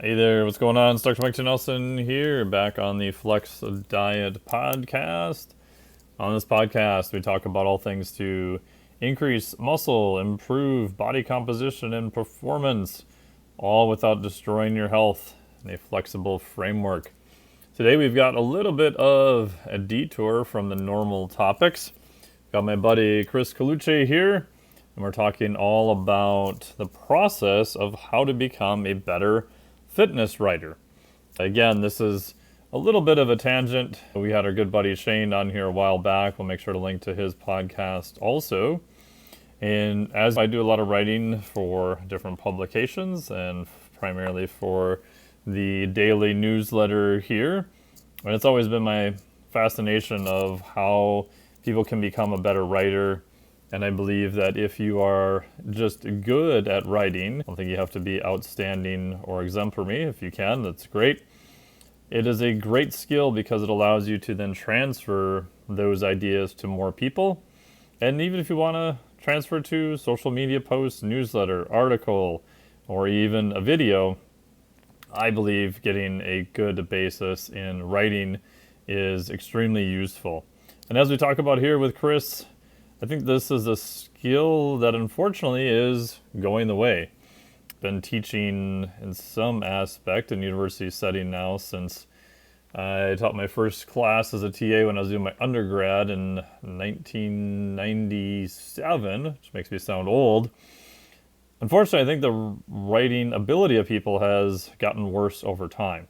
Hey there, what's going on? It's Dr. Mike Nelson here, back on the Flex Diet podcast. On this podcast, we talk about all things to increase muscle, improve body composition and performance, all without destroying your health in a flexible framework. Today, we've got a little bit of a detour from the normal topics. Got my buddy Chris Colucci here, and we're talking all about the process of how to become a better fitness writer. Again, this is a little bit of a tangent. We had our good buddy Shane on here a while back. We'll make sure to link to his podcast also. And as I do a lot of writing for different publications and primarily for the daily newsletter here, and it's always been my fascination of how people can become a better writer. And I believe that if you are just good at writing, I don't think you have to be outstanding or exemplary. If you can, that's great. It is a great skill because it allows you to then transfer those ideas to more people. And even if you want to transfer to social media posts, newsletter, article, or even a video, I believe getting a good basis in writing is extremely useful. And as we talk about here with Chris, I think this is a skill that unfortunately is going away. Been teaching in some aspect in university setting now since I taught my first class as a TA when I was doing my undergrad in 1997, which makes me sound old. Unfortunately, I think the writing ability of people has gotten worse over time.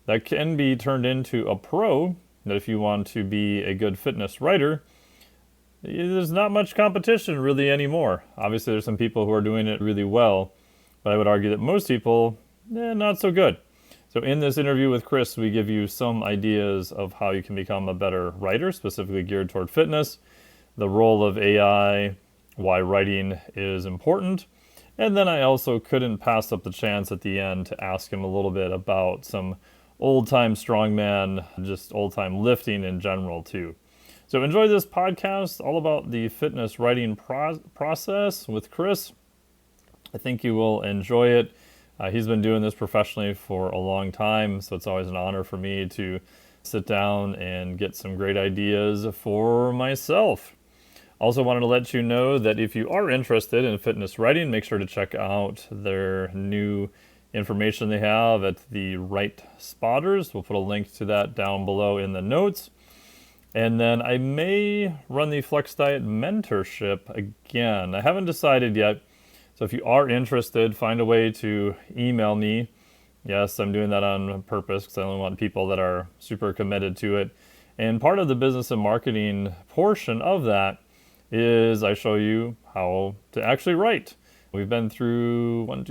That can be turned into a pro, that if you want to be a good fitness writer, there's not much competition really anymore. Obviously, there's some people who are doing it really well, but I would argue that most people, not so good. So in this interview with Chris, we give you some ideas of how you can become a better writer, specifically geared toward fitness, the role of AI, why writing is important, and then I also couldn't pass up the chance at the end to ask him a little bit about some old-time strongman, just old-time lifting in general too. So enjoy this podcast all about the fitness writing process with Chris. I think you will enjoy it. He's been doing this professionally for a long time, so it's always an honor for me to sit down and get some great ideas for myself. Also wanted to let you know that if you are interested in fitness writing, make sure to check out their new information they have at the Write Spotters. We'll put a link to that down below in the notes. And then I may run the Flex Diet mentorship again. I haven't decided yet. So if you are interested, find a way to email me. Yes, I'm doing that on purpose because I only want people that are super committed to it. And part of the business and marketing portion of that is I show you how to actually write. We've been through we've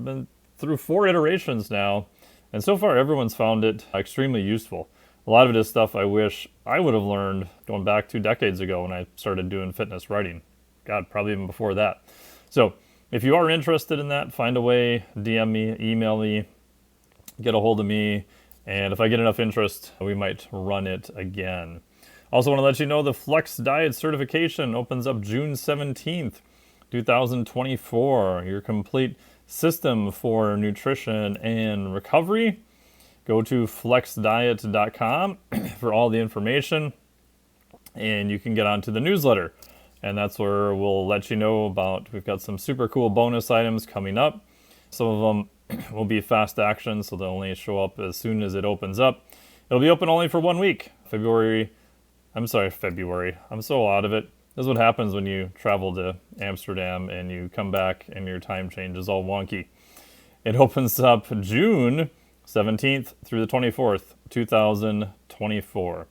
been through 4 iterations now. And so far, everyone's found it extremely useful. A lot of it is stuff I wish I would have learned going back 2 decades ago when I started doing fitness writing. God, probably even before that. So if you are interested in that, find a way, DM me, email me, get a hold of me, and if I get enough interest, we might run it again. Also want to let you know the Flex Diet certification opens up June 17th, 2024. Your complete system for nutrition and recovery. Go to flexdiet.com for all the information, and you can get onto the newsletter. And that's where we'll let you know about, we've got some super cool bonus items coming up. Some of them will be fast action, so they'll only show up as soon as it opens up. It'll be open only for 1 week, February. I'm so out of it. This is what happens when you travel to Amsterdam and you come back and your time change is all wonky. It opens up June 17th through the 24th, 2024.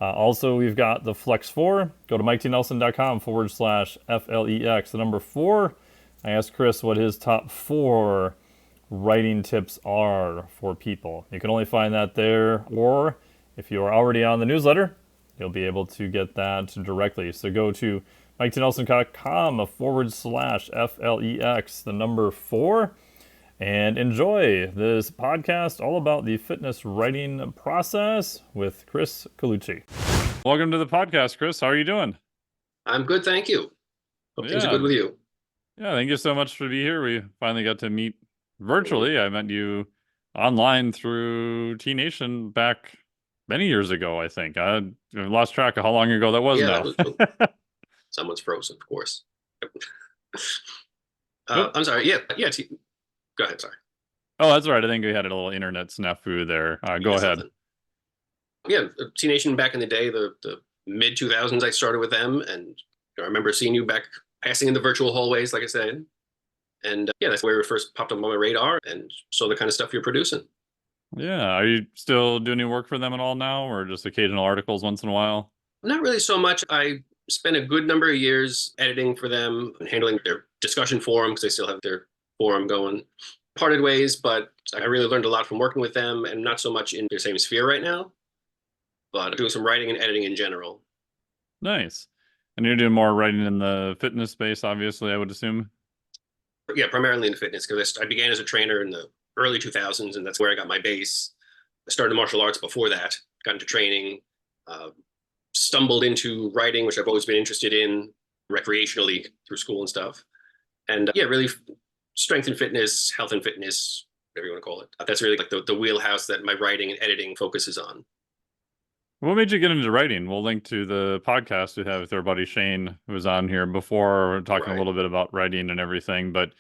Also, we've got the Flex 4. Go to miketnelson.com/FLEX. The number 4, I asked Chris what his top 4 writing tips are for people. You can only find that there, or if you are already on the newsletter, you'll be able to get that directly. So go to miketnelson.com/FLEX, the number 4. And enjoy this podcast all about the fitness writing process with Chris Colucci. Welcome to the podcast, Chris. How are you doing? I'm good, thank you. Hope things are good with you. Yeah, thank you so much for being here. We finally got to meet Mhm. virtually. I met you online through T Nation back many years ago, I think. I lost track of how long ago that was Yeah, that now. was someone's frozen, of course. But I'm sorry. Yeah, yeah. Go ahead. Sorry. oh, that's right. I think we had a little internet snafu there. Go Yeah, ahead. something. Yeah, T Nation back in the day, the mid 2000s, I started with them, and I remember seeing you back passing in the virtual hallways, like I said, and yeah, that's where it first popped up on my radar, and saw the kind of stuff you're producing. Yeah. Are you still doing any work for them at all now, or just occasional articles once in a while? Not really so much. I spent a good number of years editing for them and handling their discussion forum because they still have their forum going. Parted ways, but I really learned a lot from working with them and not so much in their same sphere right now, but doing some writing and editing in general. Nice. And you're doing more writing in the fitness space, obviously, I would assume. But yeah, primarily in fitness because I began as a trainer in the early 2000s, and that's where I got my base. I started martial arts before that, got into training, uh, stumbled into writing, which I've always been interested in recreationally through school and stuff. And yeah, really strength and fitness, health and fitness, whatever you want to call it. That's really like the wheelhouse that my writing and editing focuses on. What made you get into writing? We'll link to the podcast we have with our buddy Shane, who was on here before, talking a Right. little bit about writing and everything. But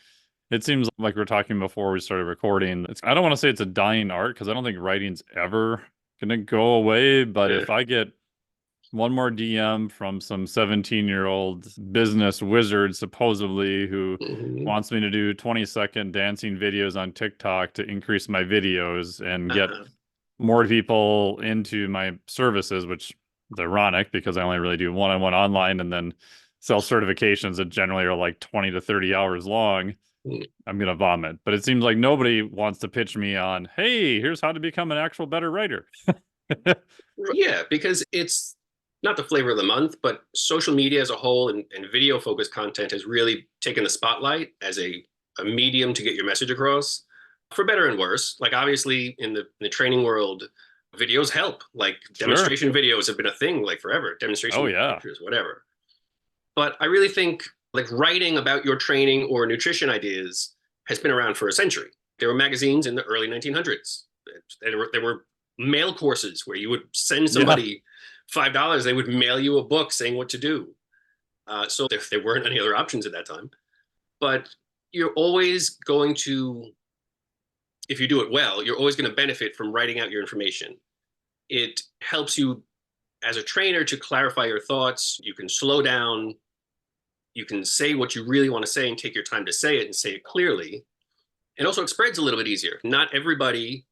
it seems like we are talking before we started recording. I don't want to say it's a dying art because I don't think writing's ever gonna go away. But Yeah. if I get one more DM from some 17-year-old business wizard, supposedly, who Mm-hmm. wants me to do 20-second dancing videos on TikTok to increase my videos and get Uh-huh. more people into my services, which is ironic because I only really do one-on-one online and then sell certifications that generally are like 20 to 30 hours long. I'm gonna vomit. But it seems like nobody wants to pitch me on, hey, here's how to become an actual better writer. Yeah, because it's not the flavor of the month, but social media as a whole and video focused content has really taken the spotlight as a medium to get your message across, for better and worse. Like obviously in the training world, videos help. Like Sure. demonstration videos have been a thing like forever, Oh demonstration yeah. pictures, whatever. But I really think like writing about your training or nutrition ideas has been around for a century. There were magazines in the early 1900s. There were mail courses where you would send Yeah. somebody $5, they would mail you a book saying what to do. So there weren't any other options at that time. But you're always going to, if you do it well, you're always going to benefit from writing out your information. It helps you as a trainer to clarify your thoughts. You can slow down, you can say what you really want to say and take your time to say it and say it clearly. And also, it spreads a little bit easier. Not everybody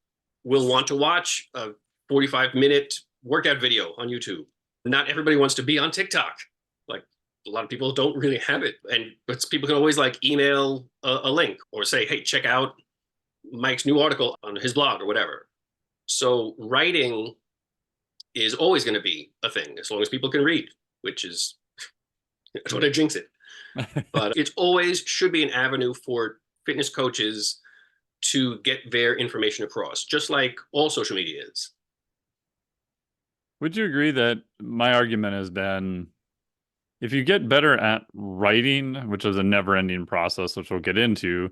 will want to watch a 45-minute workout video on YouTube. Not everybody wants to be on TikTok. Like a lot of people don't really have it. And but people can always like email a link or say, hey, check out Mike's new article on his blog or whatever. So writing is always going to be a thing as long as people can read, which is that's what I jinx it. But it always should be an avenue for fitness coaches to get their information across, just like all social media is. Would you agree that my argument has been if you get better at writing, which is a never-ending process, which we'll get into,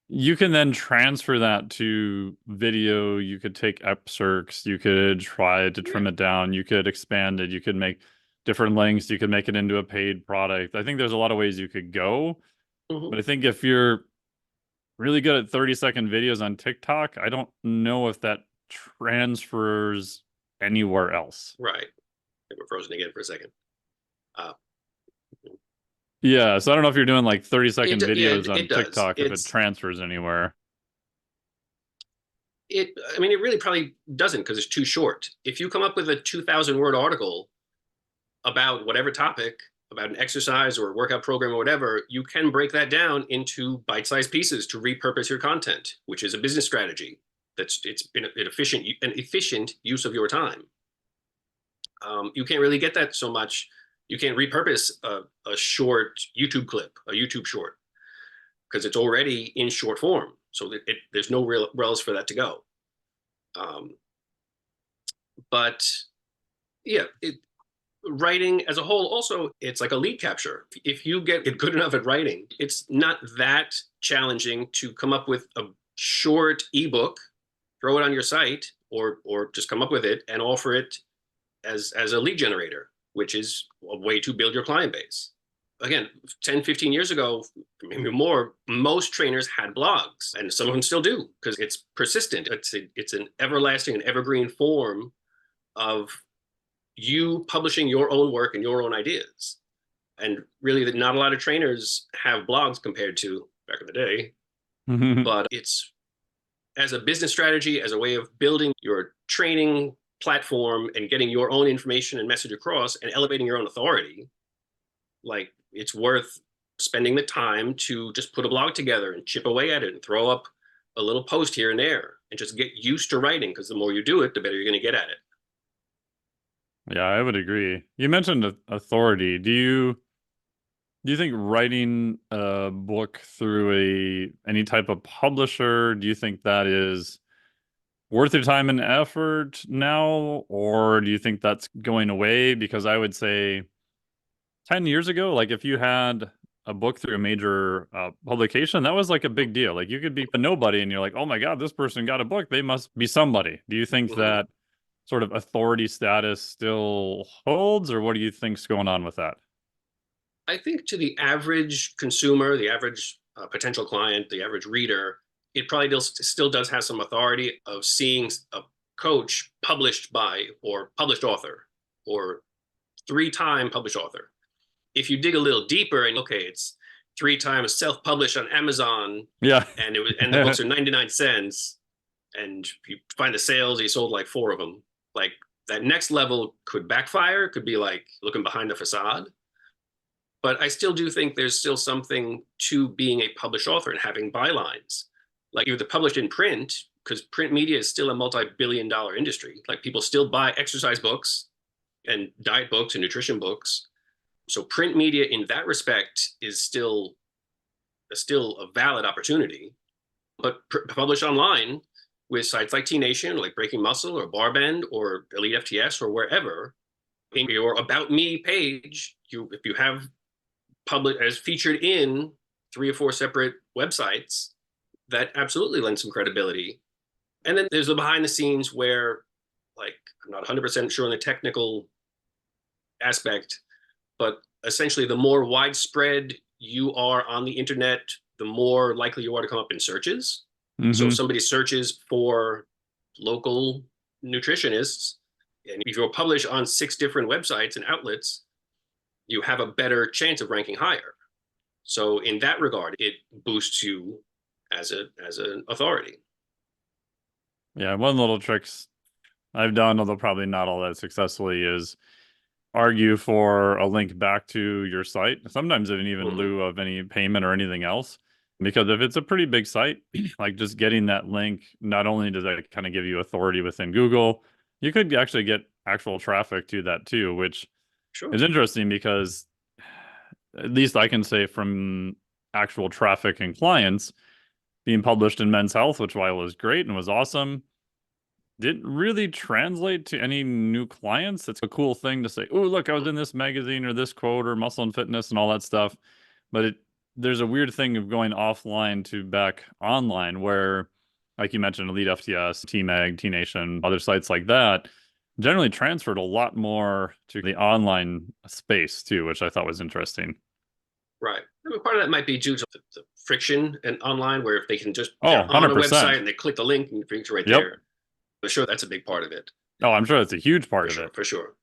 you can then transfer that to video. You could take excerpts, you could try to Yeah. trim it down, you could expand it, you could make different lengths, you could make it into a paid product. I think there's a lot of ways you could go, Mm-hmm. but I think if you're really good at 30-second videos on TikTok, I don't know if that transfers anywhere else. Right. They were frozen again for a second. Uh, Yeah, so I don't know if you're doing like 30-second yeah, videos on it does. TikTok if it transfers anywhere. I mean, it really probably doesn't because it's too short. If you come up with a 2,000 word article about whatever topic, about an exercise or a workout program or whatever, you can break that down into bite-sized pieces to repurpose your content, which is a business strategy. It's been an efficient use of your time. You can't really get that so much. You can't repurpose a short YouTube clip, a YouTube short, because it's already in short form. So there's no real where else for that to go. Um, but yeah, writing as a whole, also, it's like a lead capture. If you get good enough at writing, it's not that challenging to come up with a short ebook, throw it on your site, or just come up with it and offer it as a lead generator, which is a way to build your client base. Again, 10, 15 years ago, maybe more, most trainers had blogs, and some of them still do because it's persistent. It's an everlasting and evergreen form of you publishing your own work and your own ideas. And really, not a lot of trainers have blogs compared to back in the day, but it's as a business strategy, as a way of building your training platform and getting your own information and message across and elevating your own authority. Like, it's worth spending the time to just put a blog together and chip away at it and throw up a little post here and there and just get used to writing, because the more you do it, the better you're going to get at it. Yeah, I would agree. You mentioned authority. Do you think writing a book through any type of publisher, do you think that is worth your time and effort now, or do you think that's going away? Because I would say 10 years ago, like if you had a book through a major publication, that was like a big deal. Like you could be a nobody and you're like, oh my God, this person got a book. They must be somebody. Do you think Mm-hmm. that sort of authority status still holds, or what do you think's going on with that? I think to the average consumer, the average potential client, the average reader, it probably still does have some authority of seeing a coach published by or published author or three-time published author. If you dig a little deeper and okay, it's three times self-published on Amazon, Yeah. and the books are 99 cents, and you find the sales, he sold like four of them. Like, that next level could backfire, could be like looking behind the facade. But I still do think there's still something to being a published author and having bylines. Like, you're published in print, because print media is still a multi-billion-dollar industry. Like, people still buy exercise books and diet books and nutrition books. So print media in that respect is still a valid opportunity. But publish online with sites like T Nation, like Breaking Muscle or Barbend or Elite FTS or wherever, in your About Me page, if you have public as featured in three or four separate websites, that absolutely lends some credibility. And then there's the behind the scenes where, like, I'm not 100% sure on the technical aspect, but essentially the more widespread you are on the internet, the more likely you are to come up in searches. So if Hmm. somebody searches for local nutritionists, and if you're published on 6 different websites and outlets, you have a better chance of ranking higher. So in that regard, it boosts you as an authority. Yeah, one little tricks I've done, although probably not all that successfully, is argue for a link back to your site, sometimes in even Mm-hmm. lieu of any payment or anything else. Because if it's a pretty big site, like just getting that link, not only does that kind of give you authority within Google, you could actually get actual traffic to that too, which Sure. is interesting because at least I can say from actual traffic and clients being published in Men's Health, which while was great and was awesome, didn't really translate to any new clients. It's a cool thing to say, oh, look, I was in this magazine or this quote or Muscle and Fitness and all that stuff. But there's a weird thing of going offline to back online where, like you mentioned, Elite FTS, T-Mag, T-Nation, other sites like that, generally transferred a lot more to the online space too, which I thought was interesting. Right. I mean, part of that might be due to the friction and online, where if they can just, Oh, they're on a website 100%. and they click the link and it brings you right Yep. there. For sure, that's a big part of it. Oh, I'm sure that's a huge For part of sure, it. for sure.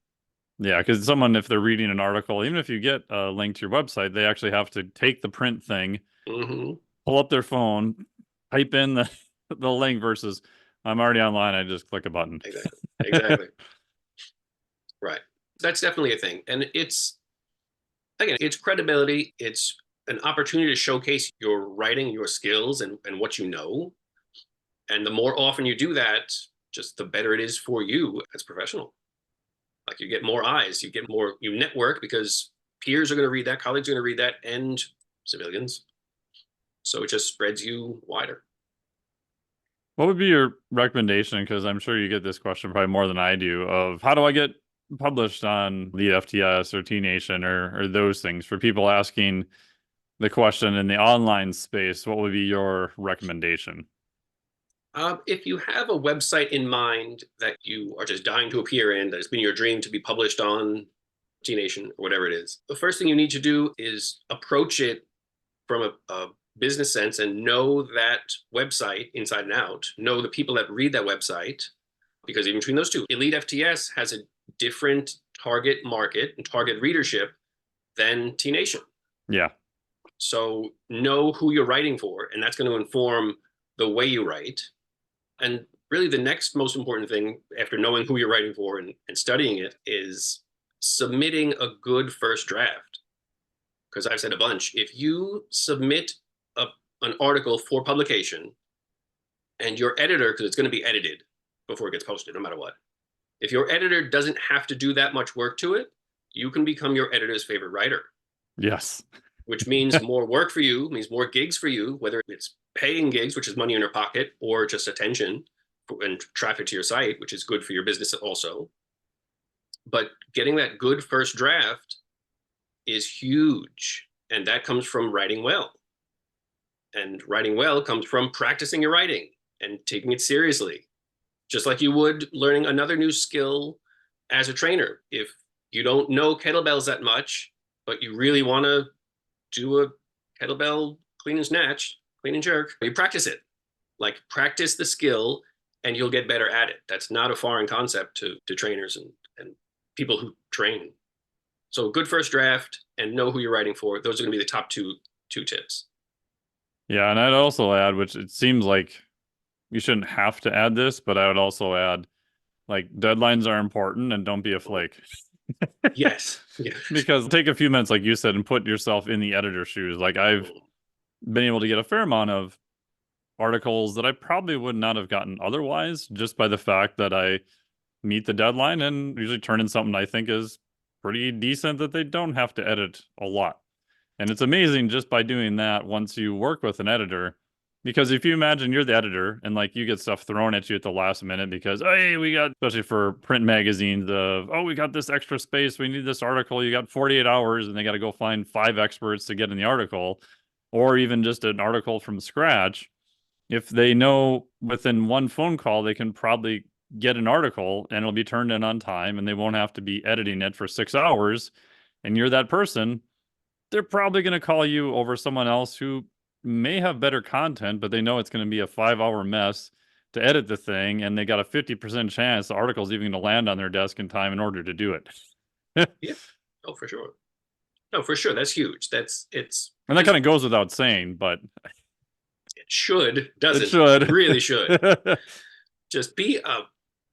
Yeah, because someone, if they're reading an article, even if you get a link to your website, they actually have to take the print thing, Mm-hmm. pull up their phone, type in the the link versus I'm already online, I just click a button. Exactly. Exactly. Right. That's definitely a thing. And it's, again, it's credibility. It's an opportunity to showcase your writing, your skills, and what you know. And the more often you do that, just the better it is for you as a professional. Like, you get more eyes, you get more, you network because peers are going to read that, colleagues are going to read that, and civilians. So it just spreads you wider. What would be your recommendation? Because I'm sure you get this question probably more than I do of how do I get published on the FTS or T Nation or those things, for people asking the question in the online space, what would be your recommendation? If you have a website in mind that you are just dying to appear in, that has been your dream to be published on T Nation or whatever it is, the first thing you need to do is approach it from a business sense and know that website inside and out, know the people that read that website, because even between those two, Elite FTS has a different target market and target readership than T Nation. Yeah. So know who you're writing for, and that's going to inform the way you write. And really, the next most important thing after knowing who you're writing for and studying it is submitting a good first draft. Because I've said a bunch, if you submit an article for publication and your editor, because it's going to be edited before it gets posted, no matter what, if your editor doesn't have to do that much work to it, you can become your editor's favorite writer. Yes. Which means more work for you, means more gigs for you, whether it's paying gigs, which is money in your pocket, or just attention and traffic to your site, which is good for your business also. But getting that good first draft is huge. And that comes from writing well. And writing well comes from practicing your writing and taking it seriously. Just like you would learning another new skill as a trainer. If you don't know kettlebells that much, but you really want to do a kettlebell clean and snatch, clean and jerk, you practice it. Like practice the skill and you'll get better at it. That's not a foreign concept to trainers and people who train. So good first draft and know who you're writing for. Those are going to be the top two tips. Yeah, and I'd also add, which it seems like you shouldn't have to add this, but I would also add, like, deadlines are important and don't be a flake. Yes. Yeah. Because take a few minutes, like you said, and put yourself in the editor's shoes. Like I've been able to get a fair amount of articles that I probably would not have gotten otherwise, just by the fact that I meet the deadline and usually turn in something I think is pretty decent that they don't have to edit a lot. And it's amazing just by doing that once you work with an editor. Because if you imagine you're the editor and like you get stuff thrown at you at the last minute because, hey, we got, especially for print magazines, we got this extra space, we need this article, you got 48 hours and they got to go find 5 experts to get in the article, or even just an article from scratch. If they know within one phone call, they can probably get an article and it'll be turned in on time and they won't have to be editing it for 6 hours. And you're that person, they're probably going to call you over someone else who may have better content, but they know it's going to be a 5-hour mess to edit the thing, and they got a 50% chance the article's even going to land on their desk in time in order to do it. Yeah. Oh, for sure. No, for sure. That's huge. And that kind of goes without saying, but it should, doesn't. It should. It really should. Just be a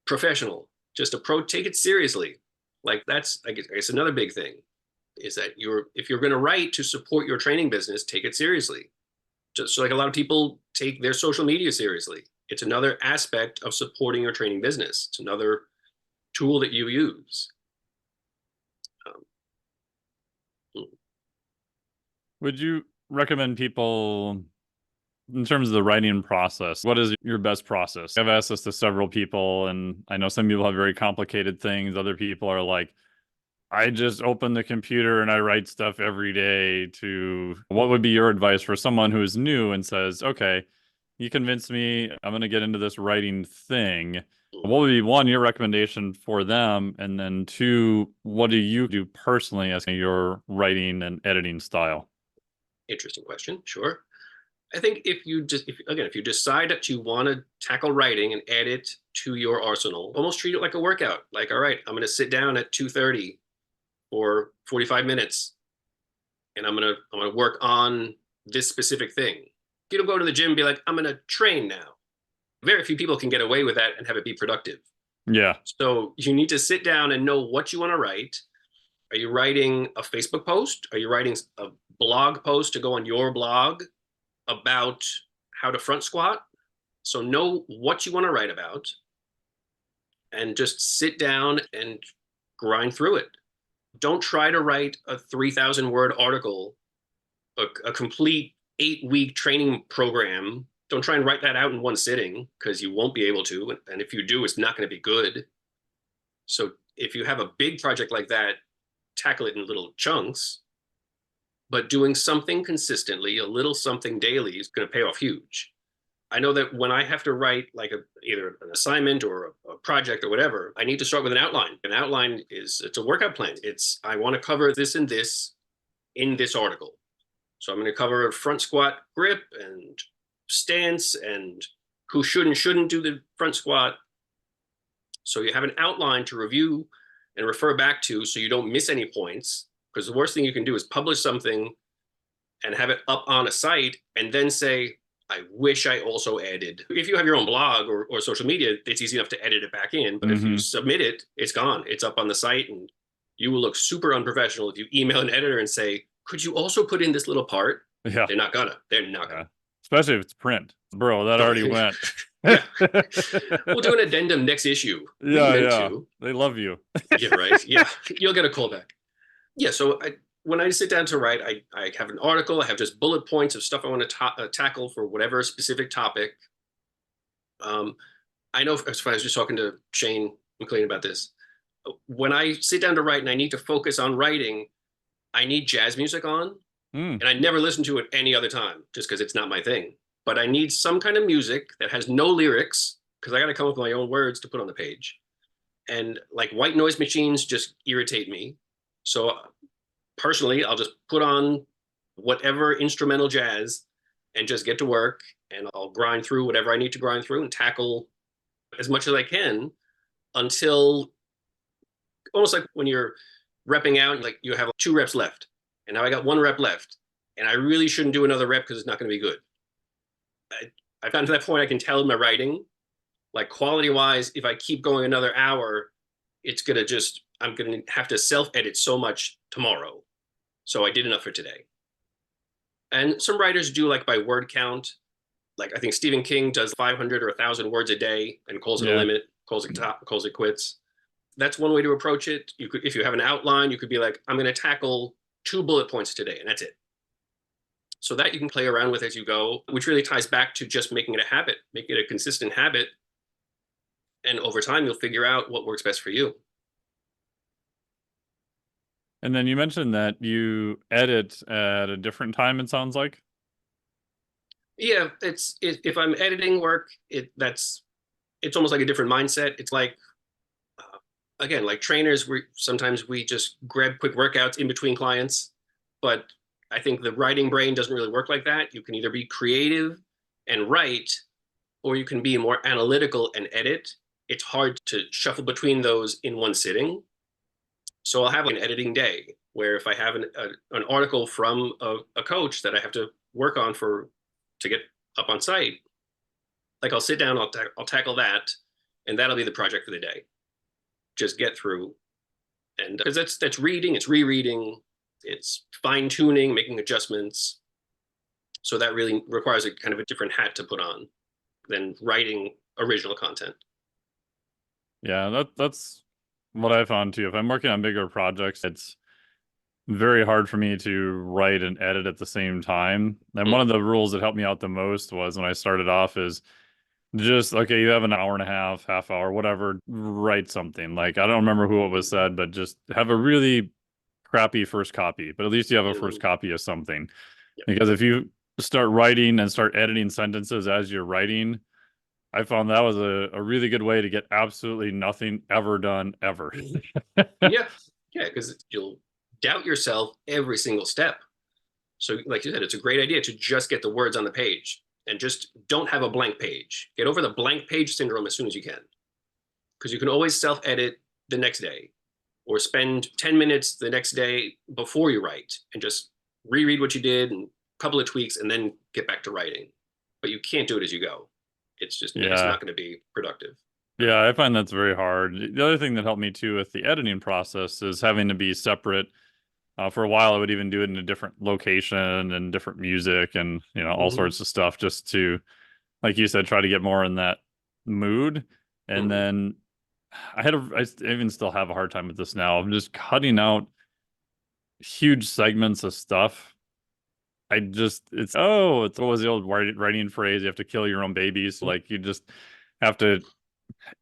professional. Just take it seriously. Like that's, I guess another big thing is that if you're going to write to support your training business, take it seriously. Just like a lot of people take their social media seriously. It's another aspect of supporting your training business. It's another tool that you use. Would you recommend people, in terms of the writing process, what is your best process? I've asked this to several people, and I know some people have very complicated things. Other people are like, I just open the computer and I write stuff every day. What would be your advice for someone who is new and says, okay, you convinced me, I'm going to get into this writing thing. What would be, one, your recommendation for them? And then two, what do you do personally as your writing and editing style? Interesting question. Sure. I think if you decide that you want to tackle writing and add it to your arsenal, almost treat it like a workout. Like, all right, I'm going to sit down at 2:30 for 45 minutes and I'm going to work on this specific thing. You don't go to the gym and be like, I'm going to train now. Very few people can get away with that and have it be productive. Yeah. So you need to sit down and know what you want to write. Are you writing a Facebook post? Are you writing a blog post to go on your blog about how to front squat? So know what you want to write about and just sit down and grind through it. Don't try to write a 3,000 word article, a complete 8-week training program. Don't try and write that out in one sitting because you won't be able to. And if you do, it's not going to be good. So if you have a big project like that, tackle it in little chunks, but doing something consistently, a little something daily is going to pay off huge. I know that when I have to write like either an assignment or a project or whatever, I need to start with an outline. An outline it's a workout plan. It's I want to cover this and this in this article. So I'm going to cover front squat grip and stance and who should and shouldn't do the front squat. So you have an outline to review and refer back to so you don't miss any points. Because the worst thing you can do is publish something and have it up on a site and then say, I wish I also added. If you have your own blog or social media, it's easy enough to edit it back in. But if you submit it, it's gone. It's up on the site, and you will look super unprofessional if you email an editor and say, could you also put in this little part? Yeah. They're not gonna. They're not gonna. Especially if it's print. Bro, that already went. Yeah. We'll do an addendum next issue. Yeah. They love you. Yeah, right. Yeah. You'll get a call back. Yeah. So when I sit down to write, I have an article. I have just bullet points of stuff I want to tackle for whatever specific topic. I know, as far as just talking to Shane McLean about this, when I sit down to write and I need to focus on writing, I need jazz music on. And I never listen to it any other time just because it's not my thing. But I need some kind of music that has no lyrics because I got to come up with my own words to put on the page. And like white noise machines just irritate me. So personally, I'll just put on whatever instrumental jazz and just get to work, and I'll grind through whatever I need to grind through and tackle as much as I can until almost like when you're repping out, like you have 2 reps left, and now I got 1 rep left, and I really shouldn't do another rep because it's not going to be good. I've gotten to that point I can tell in my writing, like quality wise, if I keep going another hour, it's going to just, I'm going to have to self-edit so much tomorrow. So I did enough for today. And some writers do like by word count. Like I think Stephen King does 500 or 1,000 words a day and calls it a limit, calls it quits. That's one way to approach it. You could, if you have an outline, you could be like, I'm going to tackle 2 bullet points today, and that's it. So that you can play around with as you go, which really ties back to just making it a habit, make it a consistent habit. And over time, you'll figure out what works best for you. And then you mentioned that you edit at a different time, it sounds like. Yeah, if I'm editing work, it's almost like a different mindset. It's like, again, like trainers, sometimes we just grab quick workouts in between clients, but I think the writing brain doesn't really work like that. You can either be creative and write, or you can be more analytical and edit. It's hard to shuffle between those in one sitting. So I'll have an editing day where if I have an article from a coach that I have to work on to get up on site, like I'll sit down, I'll tackle that, and that'll be the project for the day. Just get through, and because that's reading, it's rereading, it's fine tuning, making adjustments. So that really requires a kind of a different hat to put on than writing original content. Yeah, that's what I found too. If I'm working on bigger projects, it's very hard for me to write and edit at the same time. And one of the rules that helped me out the most was when I started off is just, okay, you have an hour and a half hour, whatever, write something. Like, I don't remember who it was said, but just have a really crappy first copy, but at least you have a first copy of something. Because if you start writing and start editing sentences as you're writing, I found that was a really good way to get absolutely nothing ever done ever. Yeah, because you'll doubt yourself every single step. So like you said, it's a great idea to just get the words on the page and just don't have a blank page. Get over the blank page syndrome as soon as you can, because you can always self-edit the next day or spend 10 minutes the next day before you write and just reread what you did and a couple of tweaks and then get back to writing. But you can't do it as you go. It's just, it's not going to be productive. Yeah, I find that's very hard. The other thing that helped me too with the editing process is having to be separate. For a while, I would even do it in a different location and different music and, all sorts of stuff just to, like you said, try to get more in that mood. And then I even still have a hard time with this now. I'm just cutting out huge segments of stuff. It's what was the old writing phrase? You have to kill your own babies. Like you just have to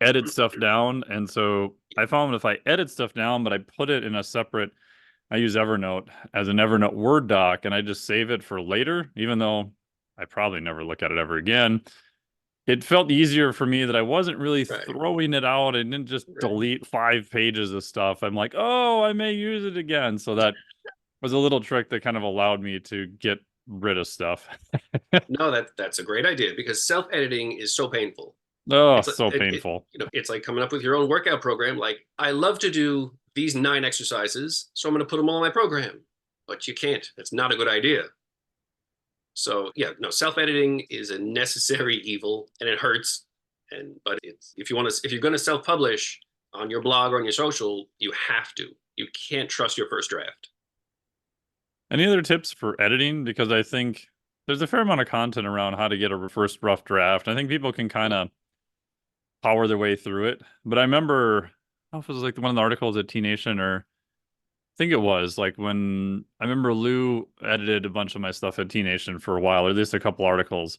edit stuff down. And so I found if I edit stuff down, but I put it in a separate, I use Evernote as an Evernote Word doc, and I just save it for later, even though I probably never look at it ever again. It felt easier for me that I wasn't really Right, throwing it out and didn't just right. delete 5 pages of stuff. I'm like, oh, I may use it again. So that was a little trick that kind of allowed me to get rid of stuff. No, that's a great idea because self-editing is so painful. Oh, It's so it painful. it's like coming up with your own workout program. Like I love to do these 9 exercises, so I'm going to put them all in my program. But you can't. It's not a good idea. So yeah, no, self-editing is a necessary evil, and it hurts. And but it's if you're going to self-publish on your blog or on your social, you have to. You can't trust your first draft. Any other tips for editing? Because I think there's a fair amount of content around how to get a first rough draft. I think people can kind of power their way through it. But I remember, I don't know if it was like one of the articles at T Nation or I think it was like when I remember Lou edited a bunch of my stuff at T Nation for a while, or at least a couple articles,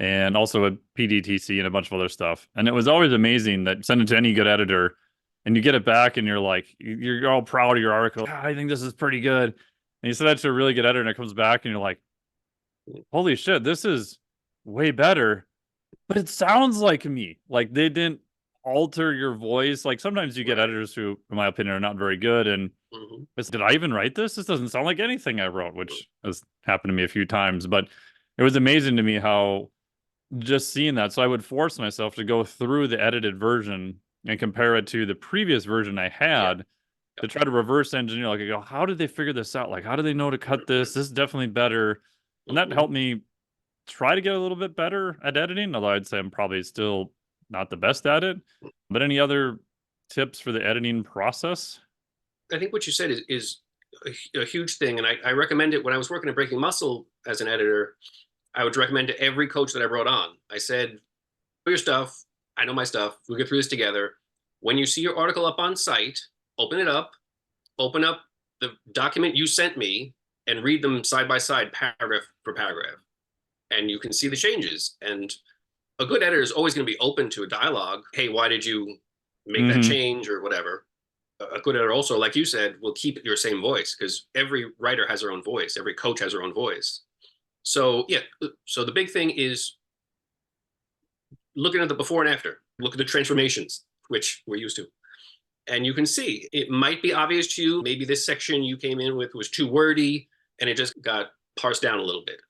and also at PDTC and a bunch of other stuff. And it was always amazing that send it to any good editor and you get it back and you're like, you're all proud of your article. "Ah, I think this is pretty good." And you send that to a really good editor and it comes back and you're like, holy shit, this is way better. But it sounds like me. Like they didn't alter your voice. Like sometimes you get Right. editors who, in my opinion, are not very good. And Mm-hmm. it's, did I even write this? This doesn't sound like anything I wrote, which has happened to me a few times. But it was amazing to me how just seeing that. So I would force myself to go through the edited version and compare it to the previous version I Yeah. had to try to reverse engineer. Like, I go, how did they figure this out? Like, how do they know to cut this? This is definitely better. And that Mm-hmm. helped me try to get a little bit better at editing, although I'd say I'm probably still not the best at it. But any other tips for the editing process? I think what you said is a huge thing, and I recommend it when I was working at Breaking Muscle as an editor. I would recommend to every coach that I brought on. I said, "Know your stuff. I know my stuff. We'll get through this together. When you see your article up on site, open it up. Open up the document you sent me and read them side by side, paragraph for paragraph, and you can see the changes. And a good editor is always going to be open to a dialogue. Hey, why did you make that Mm-hmm. change or whatever? A good editor also, like you said, will keep your same voice because every writer has their own voice. Every coach has their own voice. So yeah, so the big thing is looking at the before and after. Look at the transformations, which we're used to. And you can see it might be obvious to you. Maybe this section you came in with was too wordy and it just got parsed down a little bit.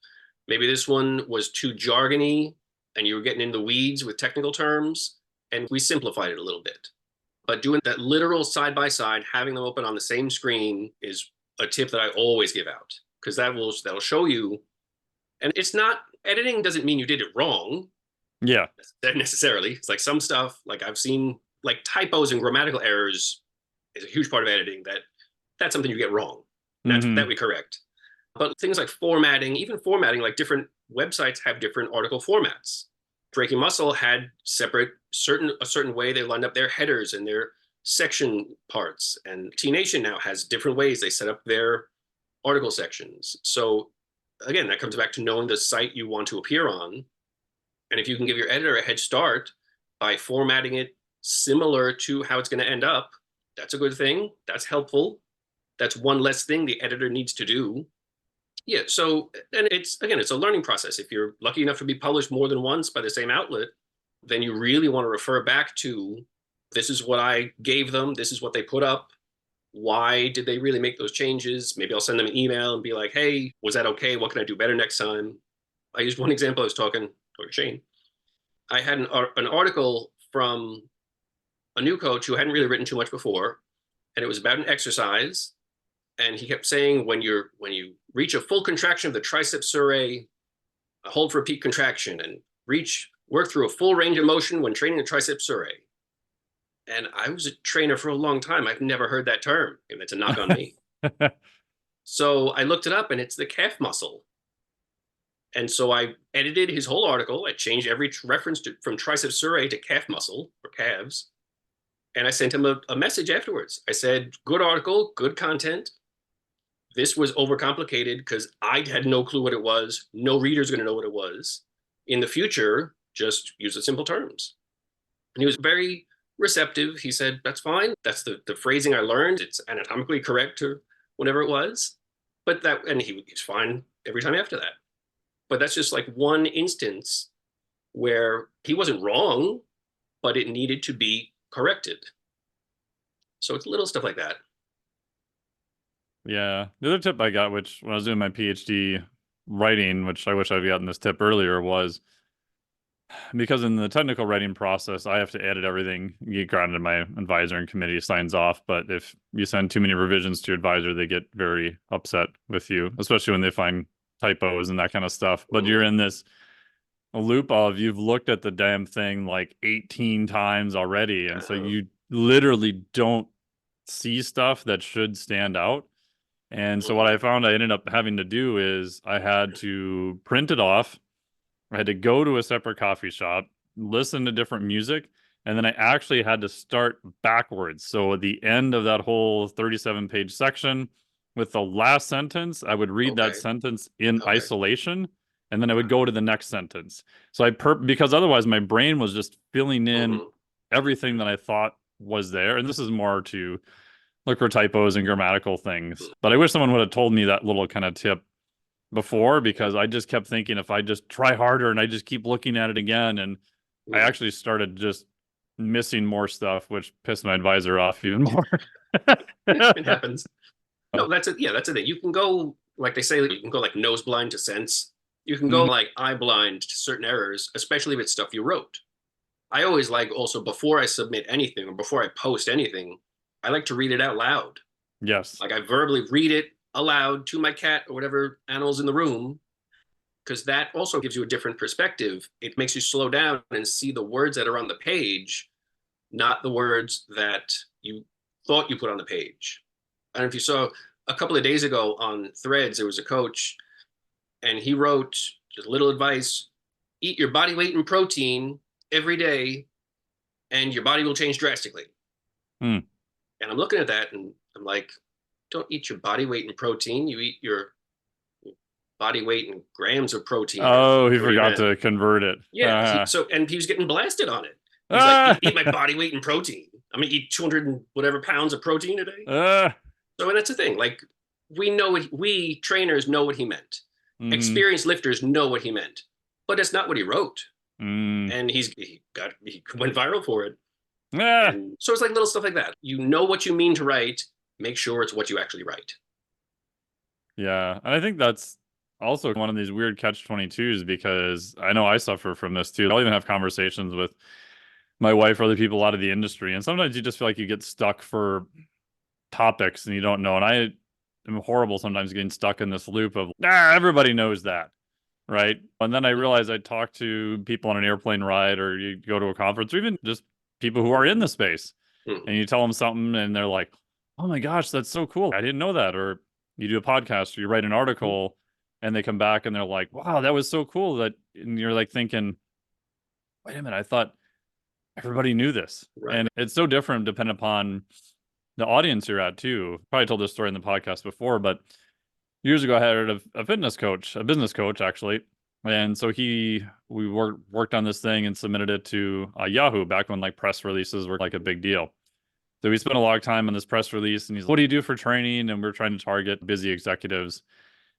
Maybe this one was too jargony and you were getting in the weeds with technical terms and we simplified it a little bit. But doing that literal side by side, having them open on the same screen is a tip that I always give out because that'll show you. And it's not editing doesn't mean you did it wrong Yeah. necessarily. It's like some stuff, like I've seen, like typos and grammatical errors is a huge part of editing. That's something you get wrong. That Mm-hmm. we correct. But things like formatting, even formatting, like different websites have different article formats. Breaking Muscle had a certain way they lined up their headers and their section parts, and T Nation now has different ways they set up their article sections. So again, that comes back to knowing the site you want to appear on, and if you can give your editor a head start by formatting it similar to how it's going to end up, that's a good thing. That's helpful. That's one less thing the editor needs to do. Yeah. So, and it's a learning process. If you're lucky enough to be published more than once by the same outlet, then you really want to refer back to this is what I gave them. This is what they put up. Why did they really make those changes? Maybe I'll send them an email and be like, hey, was that okay? What can I do better next time? I used one example. I was talking to Shane. I had an article from a new coach who hadn't really written too much before, and it was about an exercise. And he kept saying when you reach a full contraction of the triceps surae, hold for a peak contraction, and work through a full range of motion when training the triceps surae. And I was a trainer for a long time. I've never heard that term, and it's a knock on me. So I looked it up, and it's the calf muscle. And so I edited his whole article. I changed every reference from triceps surae to calf muscle or calves. And I sent him a message afterwards. I said, good article, good content. This was overcomplicated because I had no clue what it was. No reader's going to know what it was. In the future, just use the simple terms. And he was very receptive. He said, that's fine. That's the phrasing I learned. It's anatomically correct or whatever it was. But that, and he's fine every time after that. But that's just like one instance where he wasn't wrong, but it needed to be corrected. So it's little stuff like that. Yeah. The other tip I got, which when I was doing my PhD writing, which I wish I'd gotten this tip earlier, was because in the technical writing process, I have to edit everything. Granted, my advisor and committee signs off, but if you send too many revisions to your advisor, they get very upset with you, especially when they find typos and that kind of stuff. But you're in this loop of you've looked at the damn thing like 18 times already, and so you literally don't see stuff that should stand out. And so what I found I ended up having to do is I had to print it off. I had to go to a separate coffee shop, listen to different music, and then I actually had to start backwards. So at the end of that whole 37-page section, with the last sentence, I would read that sentence in isolation, and then I would go to the next sentence. So because otherwise my brain was just filling in everything that I thought was there. And this is more to look for typos and grammatical things. But I wish someone would have told me that little kind of tip before, because I just kept thinking if I just try harder and I just keep looking at it again, and I actually started just missing more stuff, which pissed my advisor off even more. It happens. No, that's it. Yeah, that's it. You can go, like they say, you can go like nose blind to sense. You can go like eye blind to certain errors, especially if it's stuff you wrote. I always like also before I submit anything or before I post anything, I like to read it out loud. Yes. Like I verbally read it aloud to my cat or whatever animals in the room, because that also gives you a different perspective. It makes you slow down and see the words that are on the page, not the words that you thought you put on the page. I don't know if you saw a couple of days ago on Threads, there was a coach and he wrote just a little advice: eat your body weight in protein every day and your body will change drastically. And I'm looking at that and I'm like, don't eat your body weight in protein. You eat your body weight in grams of protein. Oh, he forgot to convert it. Yeah. And he was getting blasted on it. He's like, eat my body weight in protein. I'm gonna eat 200 and whatever pounds of protein a day. So that's the thing. Like we trainers know what he meant. Experienced lifters know what he meant, but it's not what he wrote. And he went viral for it. And so it's like little stuff like that. You know what you mean to write. Make sure it's what you actually write. Yeah, and I think that's also one of these weird catch-22s, because I know I suffer from this too. I'll even have conversations with my wife or other people out of the industry, and sometimes you just feel like you get stuck for topics and you don't know. And I am horrible sometimes getting stuck in this loop of, everybody knows that, right? And then I realize I talk to people on an airplane ride, or you go to a conference, or even just people who are in the space, and you tell them something and they're like, oh my gosh, that's so cool, I didn't know that. Or you do a podcast or you write an article and they come back and they're like, wow, that was so cool. That, and you're like thinking, wait a minute, I thought everybody knew this. And it's so different depending upon the audience you're at too. Probably told this story in the podcast before, but years ago I had a fitness coach, a business coach actually. And so we worked on this thing and submitted it to Yahoo back when like press releases were like a big deal. So we spent a lot of time on this press release, and he's like, what do you do for training? And we're trying to target busy executives.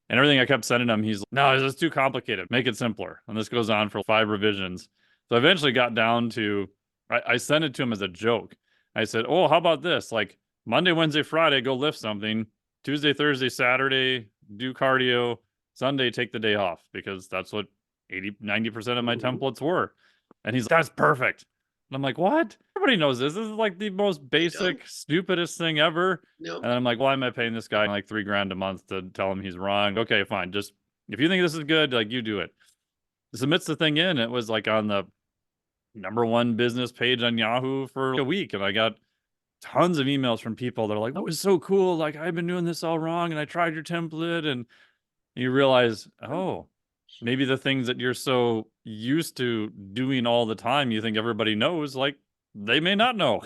And everything I kept sending him, he's like, no, this is too complicated. Make it simpler. And this goes on for 5 revisions. So I eventually got down to, I sent it to him as a joke. I said, oh, how about this? Like Monday, Wednesday, Friday, go lift something. Tuesday, Thursday, Saturday, do cardio. Sunday, take the day off, because that's what 90% of my templates were. And he's like, that's perfect. And I'm like, what? Everybody knows this. This is like the most basic, stupidest thing ever. And I'm like, why am I paying this guy like $3,000 a month to tell him he's wrong? Okay, fine. Just if you think this is good, like you do it. Submits the thing in. It was like on the #1 business page on Yahoo for a week. And I got tons of emails from people that are like, that was so cool. Like, I've been doing this all wrong and I tried your template. And you realize, oh, maybe the things that you're so used to doing all the time, you think everybody knows, like they may not know.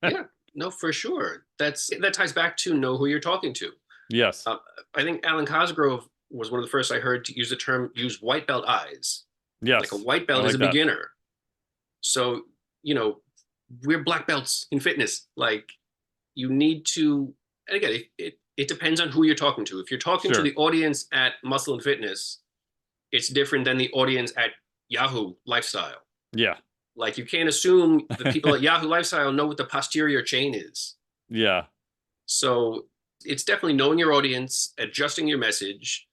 Yeah, no, for sure. That ties back to know who you're talking to. Yes. I think Alan Cosgrove was one of the first I heard to use the term, use white belt eyes. Yes. Like a white belt is a beginner. So we're black belts in fitness. Like, you need to, and again, it depends on who you're talking to. If you're talking to Sure. the audience at Muscle and Fitness, it's different than the audience at Yahoo Lifestyle. Yeah. Like, you can't assume the people at Yahoo Lifestyle know what the posterior chain is. Yeah. So it's definitely knowing your audience, adjusting your message.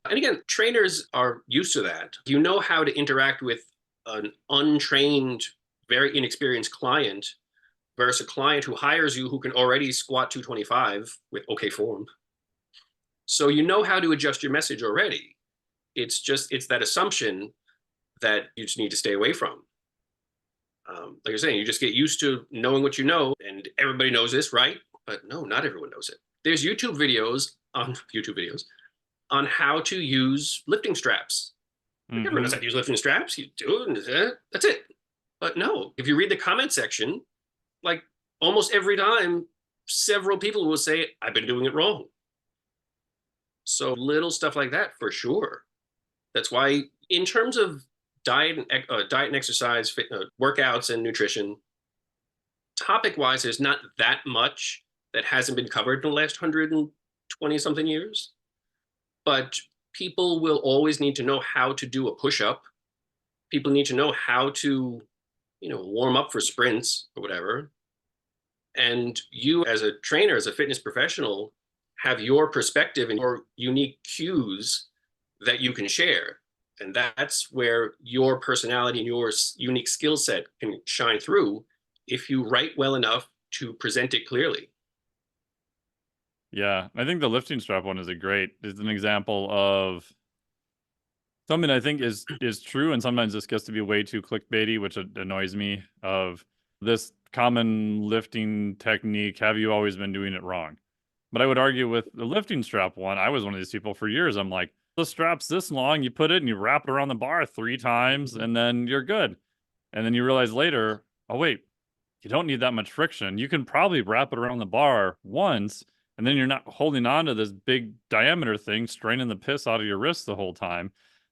And again, trainers are used to that. You know how to interact with an untrained, very inexperienced client versus a client who hires you who can already squat 225 with okay form. So you know how to adjust your message already. It's that assumption that you just need to stay away from. Like you're saying, you just get used to knowing what you know, and everybody knows this, right? But no, not everyone knows it. There's YouTube videos on how to use lifting straps. Mm-hmm. Everyone knows how to use lifting straps. You do it, that's it. But no, if you read the comment section, like almost every time, several people will say, I've been doing it wrong. So little stuff like that for sure. That's why, in terms of diet and exercise, workouts and nutrition, topic-wise, there's not that much that hasn't been covered in the last 120-something years. But people will always need to know how to do a push-up. People need to know how to, warm up for sprints or whatever. And you, as a trainer, as a fitness professional, have your perspective and your unique cues that you can share. And that's where your personality and your unique skill set can shine through if you write well enough to present it clearly. Yeah, I think the lifting strap one is an example of something I think is true, and sometimes this gets to be way too clickbaity, which annoys me, of this common lifting technique, have you always been doing it wrong? But I would argue with the lifting strap one, I was one of these people for years. I'm like, the strap's this long, you put it and you wrap it around the bar 3 times, and then you're good. And then you realize later, oh wait, you don't need that much friction. You can probably wrap it around the bar once, and then you're not holding on to this big diameter thing, straining the piss out of your wrist the whole time.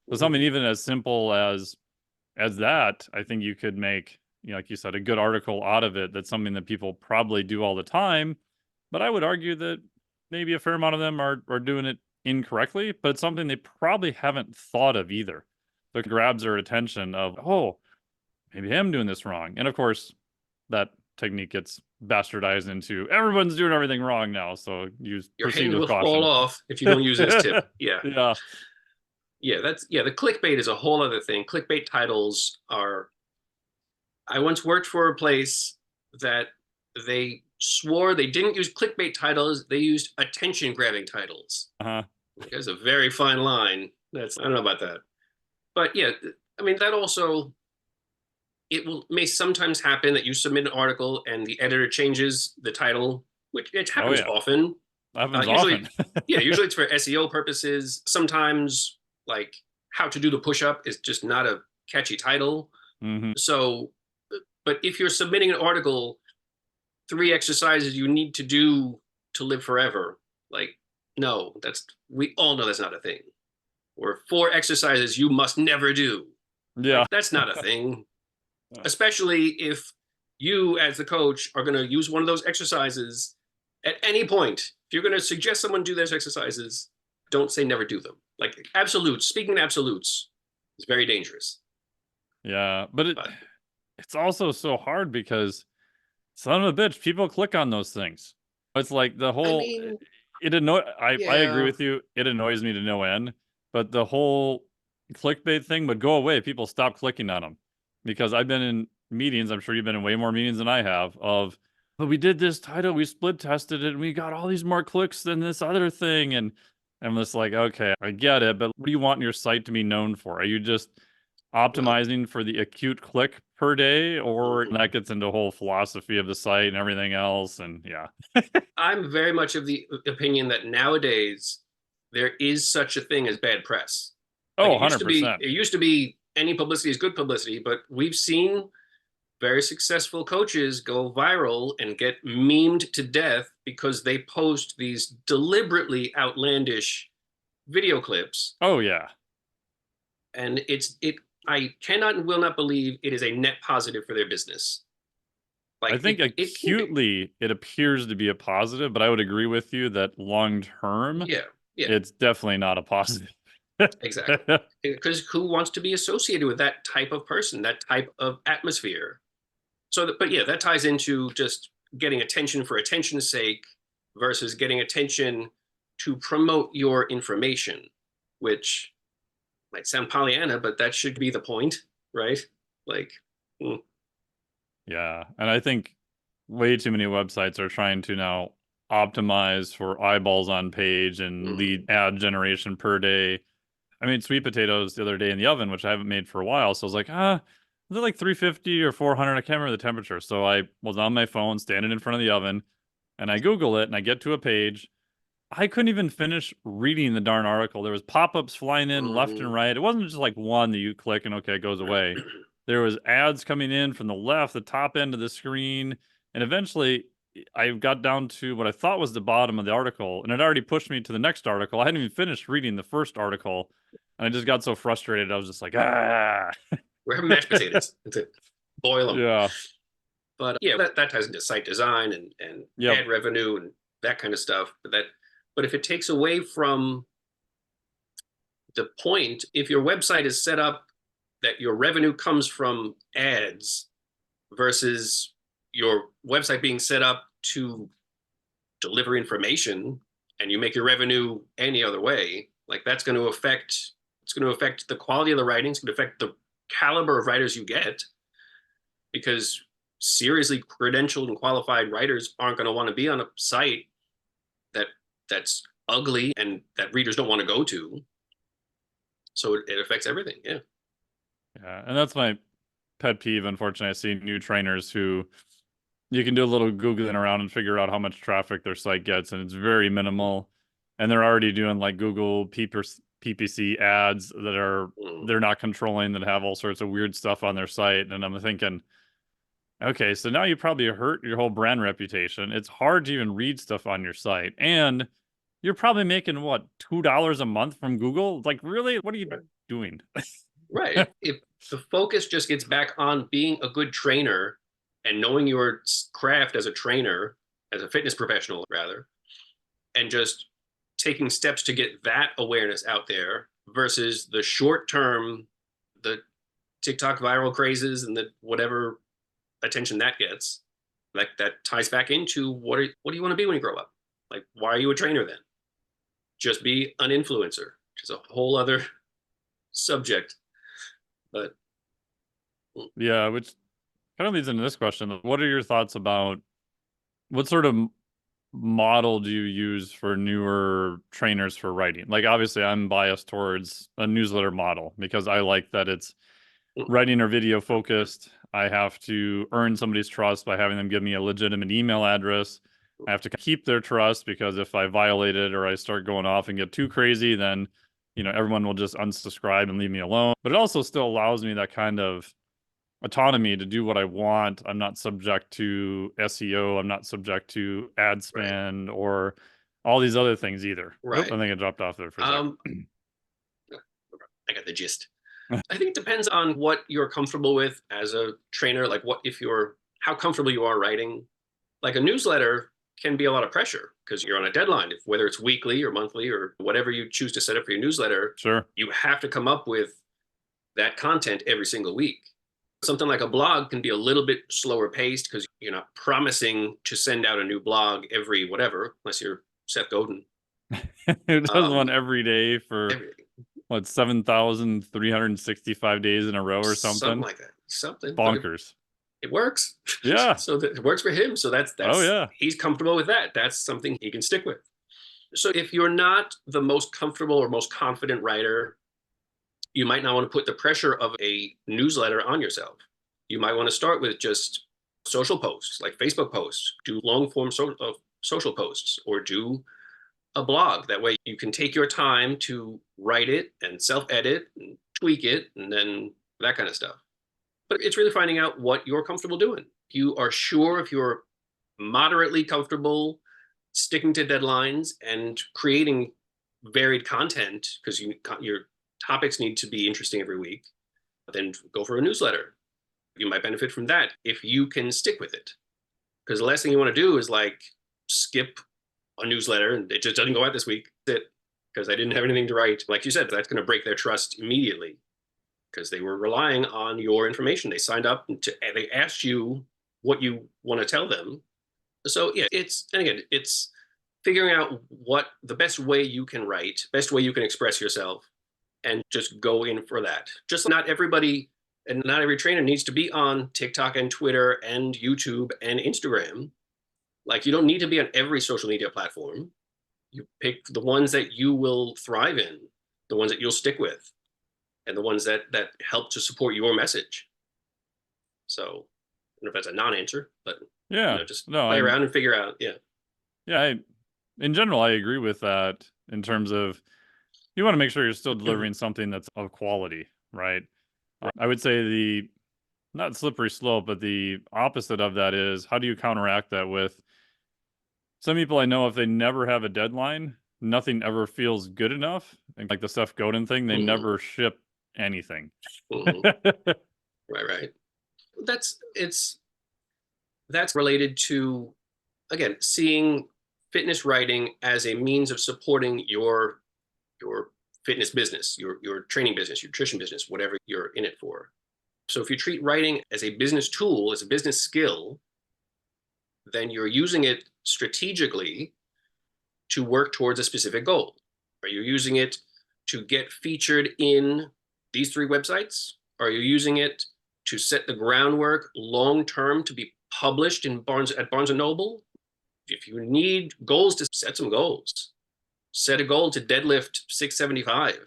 So something even as simple as that, I think you could make, like you said, a good article out of it. That's something that people probably do all the time. But I would argue that maybe a fair amount of them are doing it incorrectly, but it's something they probably haven't thought of either. So it grabs their attention of, oh, maybe I'm doing this wrong. And of course, that technique gets bastardized into everyone's doing everything wrong now. So your proceed hand with will caution. fall off if you don't use this tip. Yeah. Yeah. The clickbait is a whole other thing. Clickbait titles are, I once worked for a place that they swore they didn't use clickbait titles, they used attention grabbing titles. There's a very fine line. I don't know about that. But yeah, I mean, that also, may sometimes happen that you submit an article and the editor changes the title, which it happens often. Happens usually, often. Usually it's for SEO purposes. Sometimes, like, how to do the push-up is just not a catchy title. So, but if you're submitting an article, 3 exercises you need to do to live forever, like, no, we all know that's not a thing. Or 4 exercises you must never do. Yeah. Like, that's not a thing. Especially if you, as the coach, are going to use one of those exercises at any point. If you're going to suggest someone do those exercises, don't say never do them. Like, absolutes, speaking in absolutes is very dangerous. Yeah, but it's also so hard because, son of a bitch, people click on those things. It's like the whole, I agree with you. It annoys me to no end, but the whole clickbait thing would go away. People stop clicking on them, because I've been in meetings, I'm sure you've been in way more meetings than I have, but we did this title, we split tested it, and we got all these more clicks than this other thing. And I'm just like, okay, I get it, but what do you want your site to be known for? Are you just optimizing for the acute click per day, or that gets into the whole philosophy of the site and everything else? And yeah. I'm very much of the opinion that nowadays there is such a thing as bad press. Like, 100%. It used to be any publicity is good publicity, but we've seen very successful coaches go viral and get memed to death because they post these deliberately outlandish video clips. Oh yeah. And I cannot and will not believe it is a net positive for their business. I Like think it can be. acutely it appears to be a positive, but I would agree with you that long term, Yeah, yeah, it's definitely not a positive. exactly. Because who wants to be associated with that type of person, that type of atmosphere? So, but yeah, that ties into just getting attention for attention's sake versus getting attention to promote your information, which might sound Pollyanna, but that should be the point, right? Like, mm, Yeah, and I think way too many websites are trying to now optimize for eyeballs on page and mm, lead ad generation per day. I made sweet potatoes the other day in the oven, which I haven't made for a while. So I was like, was it like 350 or 400? I can't remember the temperature. So I was on my phone, standing in front of the oven, and I Google it and I get to a page. I couldn't even finish reading the darn article. There was pop-ups flying in left and mm, right. It wasn't just like one that you click and okay, it goes away. There was ads coming in from the left, the top end of the screen, and eventually I got down to what I thought was the bottom of the article, and it already pushed me to the next article. I hadn't even finished reading the first article, and I just got so frustrated. I was just like, ah. we're having mashed potatoes. That's it. Boil them. Yeah. But yeah, that ties into site design and Yep. ad revenue and that kind of stuff. But if it takes away from the point, if your website is set up that your revenue comes from ads versus your website being set up to deliver information and you make your revenue any other way, like that's going to affect the quality of the writing, it's going to affect the caliber of writers you get because seriously credentialed and qualified writers aren't going to want to be on a site that that's ugly and that readers don't want to go to. So it affects everything. Yeah. Yeah. And that's my pet peeve. Unfortunately, I see new trainers who you can do a little Googling around and figure out how much traffic their site gets, and it's very minimal. And they're already doing like Google PPC ads that are Mm, they're not controlling that have all sorts of weird stuff on their site. And I'm thinking, okay, so now you probably hurt your whole brand reputation. It's hard to even read stuff on your site. And you're probably making what, $2 a month from Google? Like, really? What are you right. doing? Right. If the focus just gets back on being a good trainer and knowing your craft as a trainer, as a fitness professional, rather, and just taking steps to get that awareness out there versus the short term, the TikTok viral crazes and the whatever attention that gets, like that ties back into what do you want to be when you grow up? Like, why are you a trainer then? Just be an influencer, which is a whole other subject. But Yeah, which kind of leads into this question. What are your thoughts about what sort of model do you use for newer trainers for writing? Like, obviously, I'm biased towards a newsletter model because I like that it's writing or video focused. I have to earn somebody's trust by having them give me a legitimate email address. I have to keep their trust because if I violate it or I start going off and get too crazy, then everyone will just unsubscribe and leave me alone. But it also still allows me that kind of autonomy to do what I want. I'm not subject to SEO. I'm not subject to ad right, spend or all these other things either. Oh, I right. think I dropped off there for a second. Um, I got the gist. I think it depends on what you're comfortable with as a trainer. Like, what if you're how comfortable you are writing. Like a newsletter can be a lot of pressure because you're on a deadline. If whether it's weekly or monthly or whatever you choose to set up for your newsletter, Sure. you have to come up with that content every single week. Something like a blog can be a little bit slower paced because you're not promising to send out a new blog every whatever, unless you're Seth Godin. It does one Um, every day for every, what, 7,365 days in a row or something something. like that. Something, but Bonkers. it works. Yeah. So that it works for him. So Oh that's yeah. he's comfortable with that. That's something he can stick with. So if you're not the most comfortable or most confident writer, you might not want to put the pressure of a newsletter on yourself. You might want to start with just social posts, like Facebook posts, do long form social posts, or do a blog. That way you can take your time to write it and self edit and tweak it and then that kind of stuff. But it's really finding out what you're comfortable doing. You are sure if you're moderately comfortable sticking to deadlines and creating varied content because your topics need to be interesting every week, then go for a newsletter. You might benefit from that if you can stick with it. Because the last thing you want to do is like skip a newsletter and it just doesn't go out this week. That's it. Because I didn't have anything to write. Like you said, that's going to break their trust immediately because they were relying on your information. They signed up and they asked you what you want to tell them. So yeah, and again, it's figuring out what the best way you can write, best way you can express yourself, and just go in for that. Just not everybody and not every trainer needs to be on TikTok and Twitter and YouTube and Instagram. Like you don't need to be on every social media platform. You pick the ones that you will thrive in, the ones that you'll stick with, and the ones that help to support your message. So I don't know if that's a non-answer, but Yeah. just No, play around and figure out. Yeah. Yeah, in general, I agree with that in terms of you want to make sure you're still delivering something that's of quality, right? I would say the not slippery slope, but the opposite of that is how do you counteract that with some people I know if they never have a deadline, nothing ever feels good enough. And like the Seth Godin thing, they Mm-hmm. never ship anything. Mm-hmm. Right. That's related to, again, seeing fitness writing as a means of supporting your fitness business, your training business, your nutrition business, whatever you're in it for. So if you treat writing as a business tool, as a business skill, then you're using it strategically to work towards a specific goal. Are you using it to get featured in these 3 websites? Are you using it to set the groundwork long term to be published in Barnes and Noble? If you need goals, to set some goals. Set a goal to deadlift 675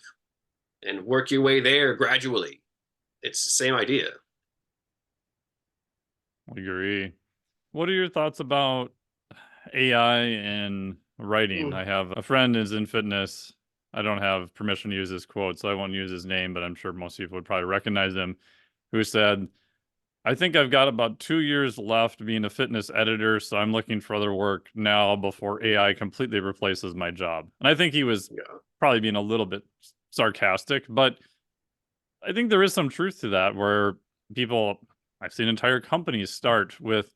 and work your way there gradually. It's the same idea. I agree. What are your thoughts about AI and writing? I have a friend is in fitness. I don't have permission to use his quote, so I won't use his name, but I'm sure most people would probably recognize him, who said, I think I've got about 2 years left being a fitness editor, so I'm looking for other work now before AI completely replaces my job. And I think he was probably being a little bit sarcastic, but I think there is some truth to that where people, I've seen entire companies start with,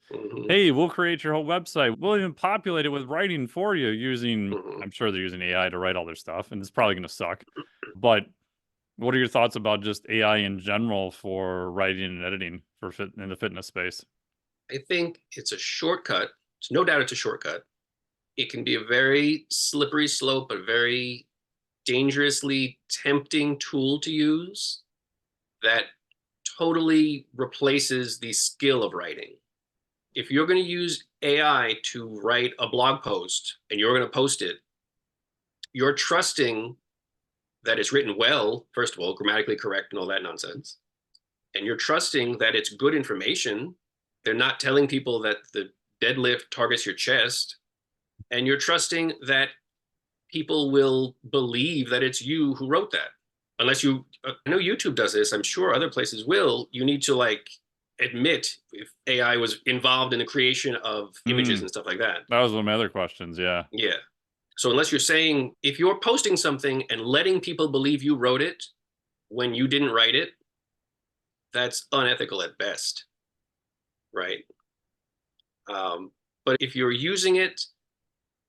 hey, we'll create your whole website. We'll even populate it with writing for you using, I'm sure they're using AI to write all their stuff, and it's probably going to suck. But what are your thoughts about just AI in general for writing and editing for in the fitness space? I think it's a shortcut. It's no doubt it's a shortcut. It can be a very slippery slope, a very dangerously tempting tool to use that totally replaces the skill of writing. If you're going to use AI to write a blog post and you're going to post it, you're trusting that it's written well, first of all, grammatically correct and all that nonsense. And you're trusting that it's good information. They're not telling people that the deadlift targets your chest. And you're trusting that people will believe that it's you who wrote that. Unless I know YouTube does this, I'm sure other places will. You need to like admit if AI was involved in the creation of images and stuff like that. That was one of my other questions, yeah. Yeah. So unless you're saying, if you're posting something and letting people believe you wrote it when you didn't write it, that's unethical at best, right? But if you're using it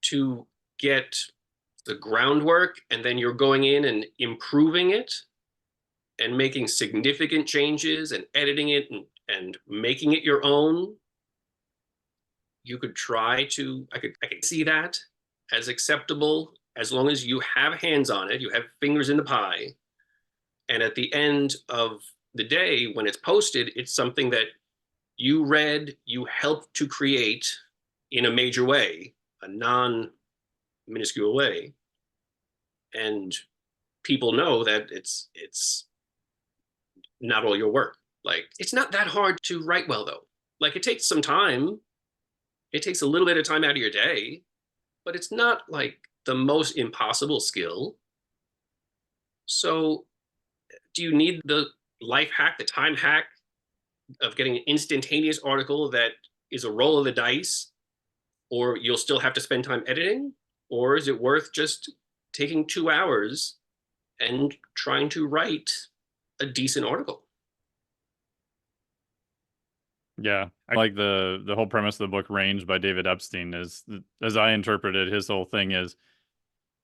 to get the groundwork and then you're going in and improving it and making significant changes and editing it and making it your own, you could try to, I could see that as acceptable as long as you have hands on it, you have fingers in the pie. And at the end of the day, when it's posted, it's something that you read, you helped to create in a major way, a non-minuscule way. And people know that it's not all your work. Like, it's not that hard to write well, though. Like, it takes some time. It takes a little bit of time out of your day, but it's not like the most impossible skill. So do you need the life hack, the time hack of getting an instantaneous article that is a roll of the dice, or you'll still have to spend time editing? Or is it worth just taking 2 hours and trying to write a decent article? Yeah, I like the whole premise of the book Range by David Epstein is, as I interpret it, his whole thing is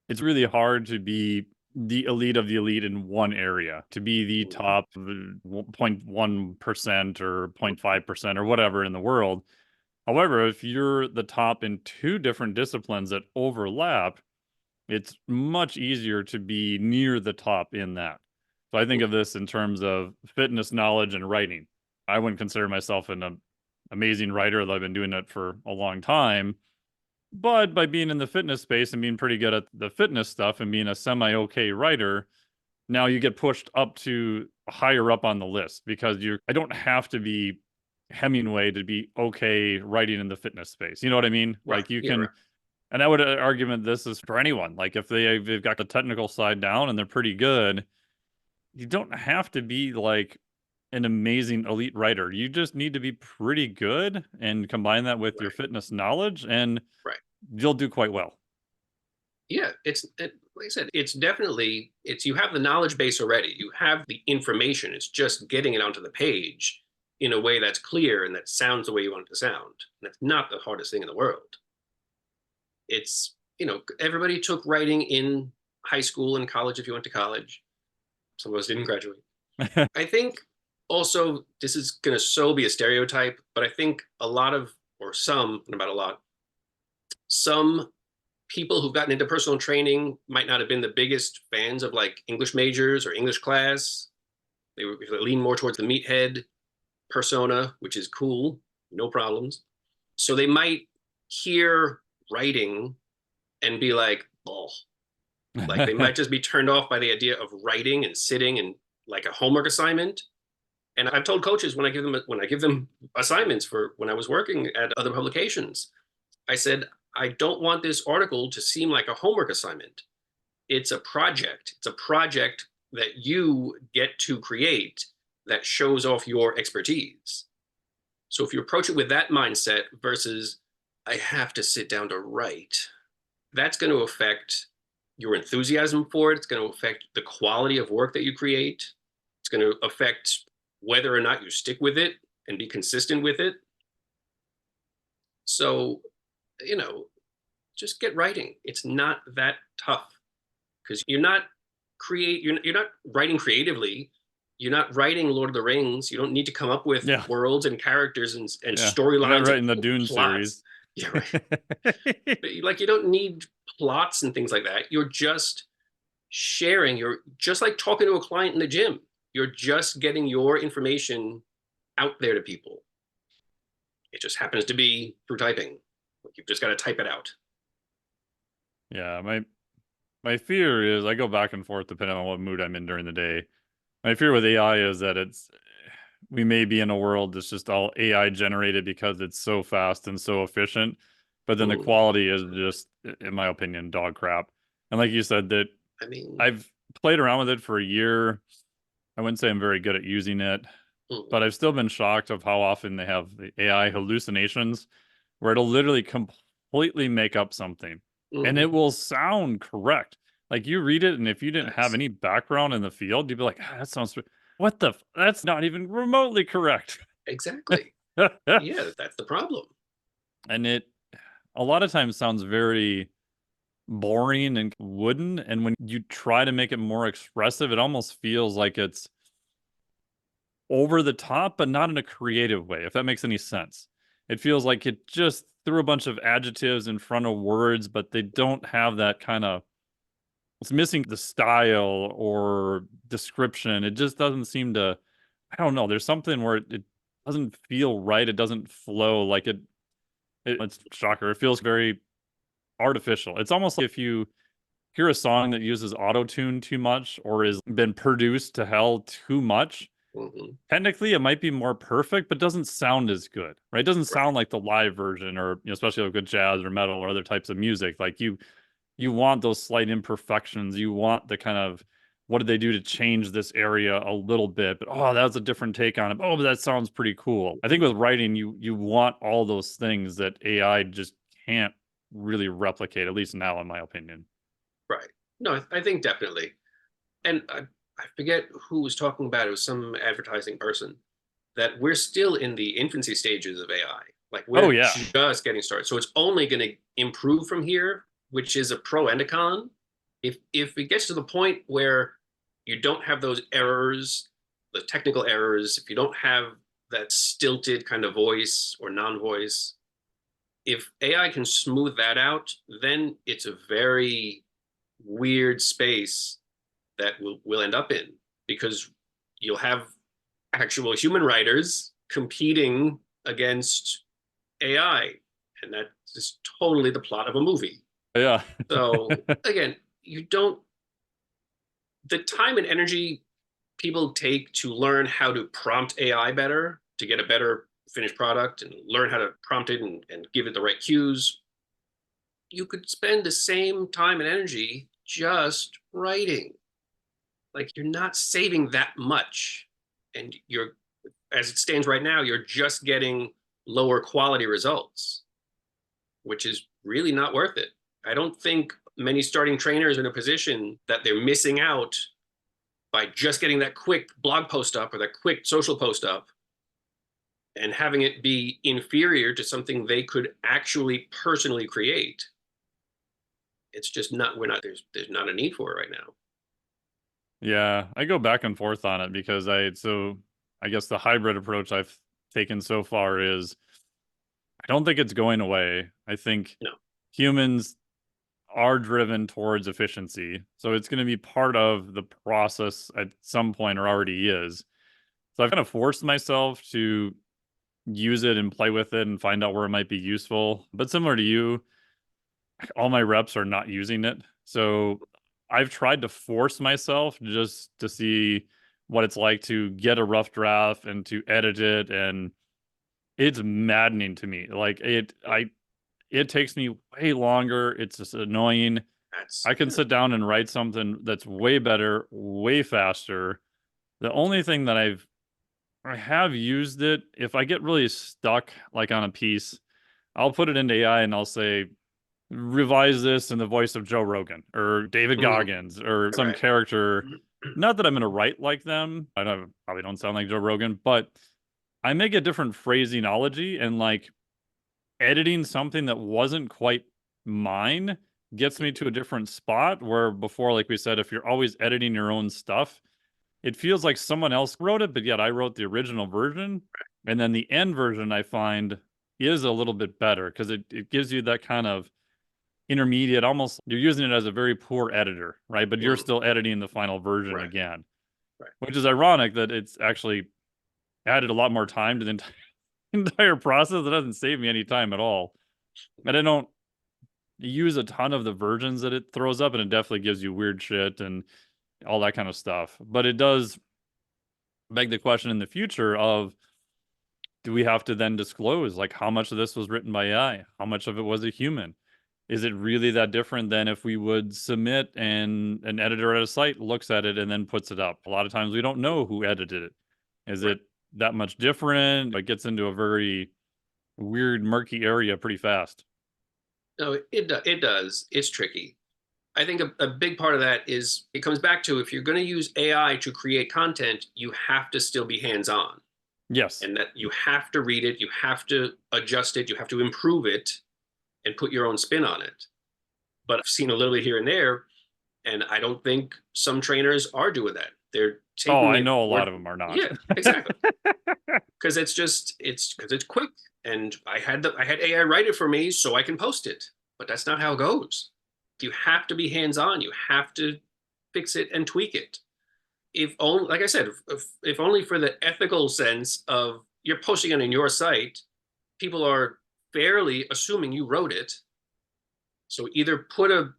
it's really hard to be the elite of the elite in one area, to be the Mhm. top 0.1% or 0.5% or whatever in the world. However, if you're the top in two different disciplines that overlap, it's much easier to be near the top in that. So I think of this in terms of fitness knowledge and writing. I wouldn't consider myself an amazing writer, though I've been doing it for a long time. But by being in the fitness space and being pretty good at the fitness stuff and being a semi okay writer, now you get pushed up to higher up on the list because I don't have to be Hemingway to be okay writing in the fitness space. You know what I mean? Right. Like you Yeah. Right. can, and I would argument this is for anyone. Like if they've got the technical side down and they're pretty good, you don't have to be like an amazing elite writer. You just need to be pretty good and combine that with your Right. fitness knowledge and Right. you'll do quite well. Yeah. Like I said, it's definitely you have the knowledge base already. You have the information. It's just getting it onto the page in a way that's clear and that sounds the way you want it to sound. And that's not the hardest thing in the world. It's everybody took writing in high school and college if you went to college. Some of us didn't graduate. I think also this is going to so be a stereotype, but I think a lot of, or some, not about a lot, some people who've gotten into personal training might not have been the biggest fans of like English majors or English class. They lean more towards the meathead persona, which is cool, no problems. So they might hear writing and be like, oh, like they might just be turned off by the idea of writing and sitting and like a homework assignment. And I've told coaches when I give them assignments for when I was working at other publications, I said, I don't want this article to seem like a homework assignment. It's a project. It's a project that you get to create that shows off your expertise. So if you approach it with that mindset versus I have to sit down to write, that's going to affect your enthusiasm for it. It's going to affect the quality of work that you create. It's going to affect whether or not you stick with it and be consistent with it. So, you know, just get writing. It's not that tough because you're not writing creatively. You're not writing Lord of the Rings. You don't need to come up with Yeah, worlds and characters and yeah. You're not storylines and writing the Dune plots. series. Yeah, right. But like you don't need plots and things like that. You're just sharing. You're just like talking to a client in the gym. You're just getting your information out there to people. It just happens to be through typing. You've just got to type it out. Yeah, my fear is I go back and forth depending on what mood I'm in during the day. My fear with AI is that we may be in a world that's just all AI generated because it's so fast and so efficient, but then the Mm. quality is just, in my opinion, dog crap. And like you said, that I mean, I've played around with it for a year. I wouldn't say I'm very good at using it, mm, but I've still been shocked of how often they have the AI hallucinations where it'll literally completely make up something and it mm, will sound correct. Like you read it, and if you didn't have nice. any background in the field, you'd be like, that sounds, what the, that's not even remotely correct. Exactly. Yeah, that's the problem. And it a lot of times sounds very boring and wooden. And when you try to make it more expressive, it almost feels like it's over the top, but not in a creative way, if that makes any sense. It feels like it just threw a bunch of adjectives in front of words, but they don't have that kind of, it's missing the style or description. It just doesn't seem to, I don't know. There's something where it doesn't feel right. It doesn't flow like it's shocker. It feels very artificial. It's almost like if you hear a song that uses auto tune too much or has been produced to hell too much, Hmm. technically it might be more perfect, but doesn't sound as good, right? It doesn't Right, sound like the live version or, especially with good jazz or metal or other types of music. Like you want those slight imperfections. You want the kind of, what did they do to change this area a little bit? But oh, that was a different take on it. Oh, but that sounds pretty cool. I think with writing, you want all those things that AI just can't really replicate, at least now, in my opinion. right. No, I think definitely. And I forget who was talking about it. It was some advertising person. that we're still in the infancy stages of AI. Like Oh we're yeah. just getting started. So it's only going to improve from here, which is a pro and a con. If it gets to the point where you don't have those errors, the technical errors, if you don't have that stilted kind of voice or non-voice, if AI can smooth that out, then it's a very weird space that we'll end up in, because you'll have actual human writers competing against AI, and that is totally the plot of a movie. Yeah. So again, you don't the time and energy people take to learn how to prompt AI better to get a better finished product and learn how to prompt it and give it the right cues. You could spend the same time and energy just writing. Like you're not saving that much. And you're, as it stands right now, you're just getting lower quality results, which is really not worth it. I don't think many starting trainers are in a position that they're missing out by just getting that quick blog post up or that quick social post up and having it be inferior to something they could actually personally create. It's just not, we're not, there's not a need for it right now. Yeah, I go back and forth on it because I guess the hybrid approach I've taken so far is I don't think it's going away. I think No. humans are driven towards efficiency. So it's going to be part of the process at some point, or already is. So I've kind of forced myself to use it and play with it and find out where it might be useful. But similar to you, all my reps are not using it. So I've tried to force myself just to see what it's like to get a rough draft and to edit it, and it's maddening to me. Like it takes me way longer. It's just annoying. That's, I can yeah. sit down and write something that's way better, way faster. The only thing that I have used it, if I get really stuck like on a piece, I'll put it into AI and I'll say, revise this in the voice of Joe Rogan or David Mm-hmm. Goggins or some Right. character. Not that I'm going to write like them. Probably don't sound like Joe Rogan, but I make a different phraseology, and like editing something that wasn't quite mine gets me to a different spot where before, like we said, if you're always editing your own stuff, it feels like someone else wrote it, but yet I wrote the original version. And then the end version I find is a little bit better because it gives you that kind of intermediate, almost you're using it as a very poor editor, right? But you're Mm-hmm. still editing the final version Right. again, Right. which is ironic that it's actually added a lot more time to the entire process. It doesn't save me any time at all. And I don't use a ton of the versions that it throws up, and it definitely gives you weird shit and all that kind of stuff. But it does beg the question in the future of, do we have to then disclose like how much of this was written by AI? How much of it was a human? Is it really that different than if we would submit and an editor at a site looks at it and then puts it up? A lot of times we don't know who edited it. Is Right. it that much different? It gets into a very weird, murky area pretty fast. No, it does. It's tricky. I think a big part of that is it comes back to, if you're going to use AI to create content, you have to still be hands on, Yes. and that you have to read it, you have to adjust it, you have to improve it and put your own spin on it. But I've seen a little bit here and there, and I don't think some trainers are doing that. They're Oh, taking I it know a lot word. of them are not. Yeah, exactly. Because it's because it's quick, and I had AI write it for me so I can post it. But that's not how it goes. You have to be hands on. You have to fix it and tweak it. If only, like I said, if only for the ethical sense of you're posting it on your site, people are fairly assuming you wrote it. So either put a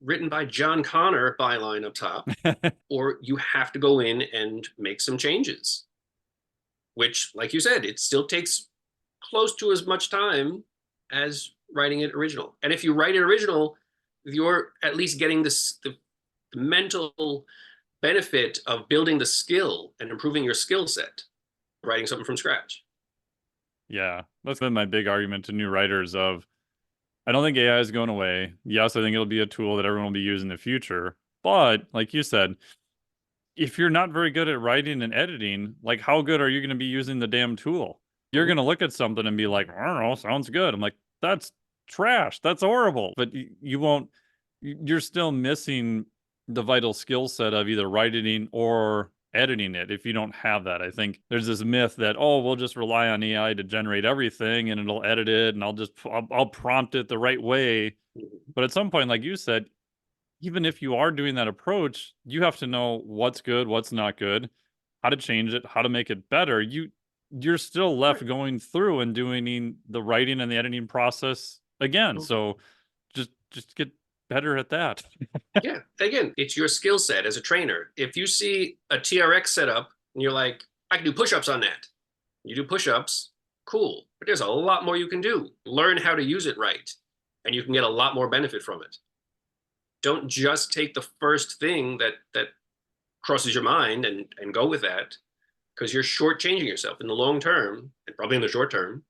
written by John Connor byline up top, or you have to go in and make some changes, which, like you said, it still takes close to as much time as writing it original. And if you write it original, you're at least getting the mental benefit of building the skill and improving your skill set, writing something from scratch. Yeah, that's been my big argument to new writers of, I don't think AI is going away. Yes, I think it'll be a tool that everyone will be using in the future. But like you said, if you're not very good at writing and editing, like how good are you going to be using the damn tool? You're Mhm. going to look at something and be like, I don't know, sounds good. I'm like, that's trash. That's horrible. But you won't, you're still missing the vital skill set of either writing or editing it if you don't have that. I think there's this myth that, oh, we'll just rely on AI to generate everything and it'll edit it and I'll prompt it the right way. Mhm. But at some point, like you said, even if you are doing that approach, you have to know what's good, what's not good, how to change it, how to make it better. You're still Right. left going through and doing the writing and the editing process again. Mhm. So just get better at that. Yeah. Again, it's your skill set as a trainer. If you see a TRX setup and you're like, I can do push-ups on that. You do push-ups, cool. But there's a lot more you can do. Learn how to use it right, and you can get a lot more benefit from it. Don't just take the first thing that crosses your mind and go with that, because you're shortchanging yourself in the long term, and probably in the short term.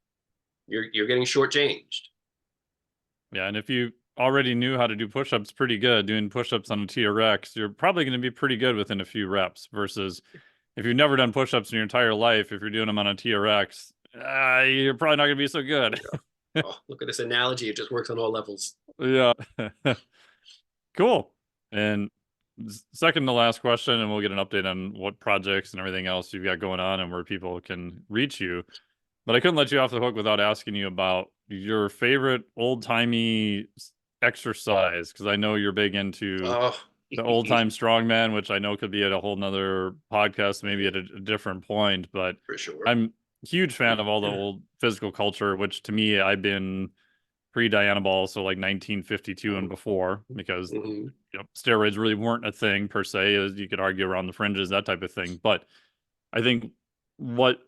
You're getting shortchanged. Yeah, and if you already knew how to do push-ups pretty good, doing push-ups on a TRX, you're probably going to be pretty good within a few reps versus if you've never done push-ups in your entire life, if you're doing them on a TRX, you're probably not going to be so There good. you go. Oh, look at this analogy. It just works on all levels. Yeah. Cool. And second to last question, and we'll get an update on what projects and everything else you've got going on and where people can reach you. But I couldn't let you off the hook without asking you about your favorite old-timey exercise, because I know you're big into Oh, the old-time strongman, which I know could be at a whole nother podcast, maybe at a different point. But for sure. I'm a huge fan of all the old physical culture, which to me, I've been pre-Dianabol, so like 1952 and before, because Mm-hmm. steroids really weren't a thing per se, as you could argue around the fringes, that type of thing. But I think what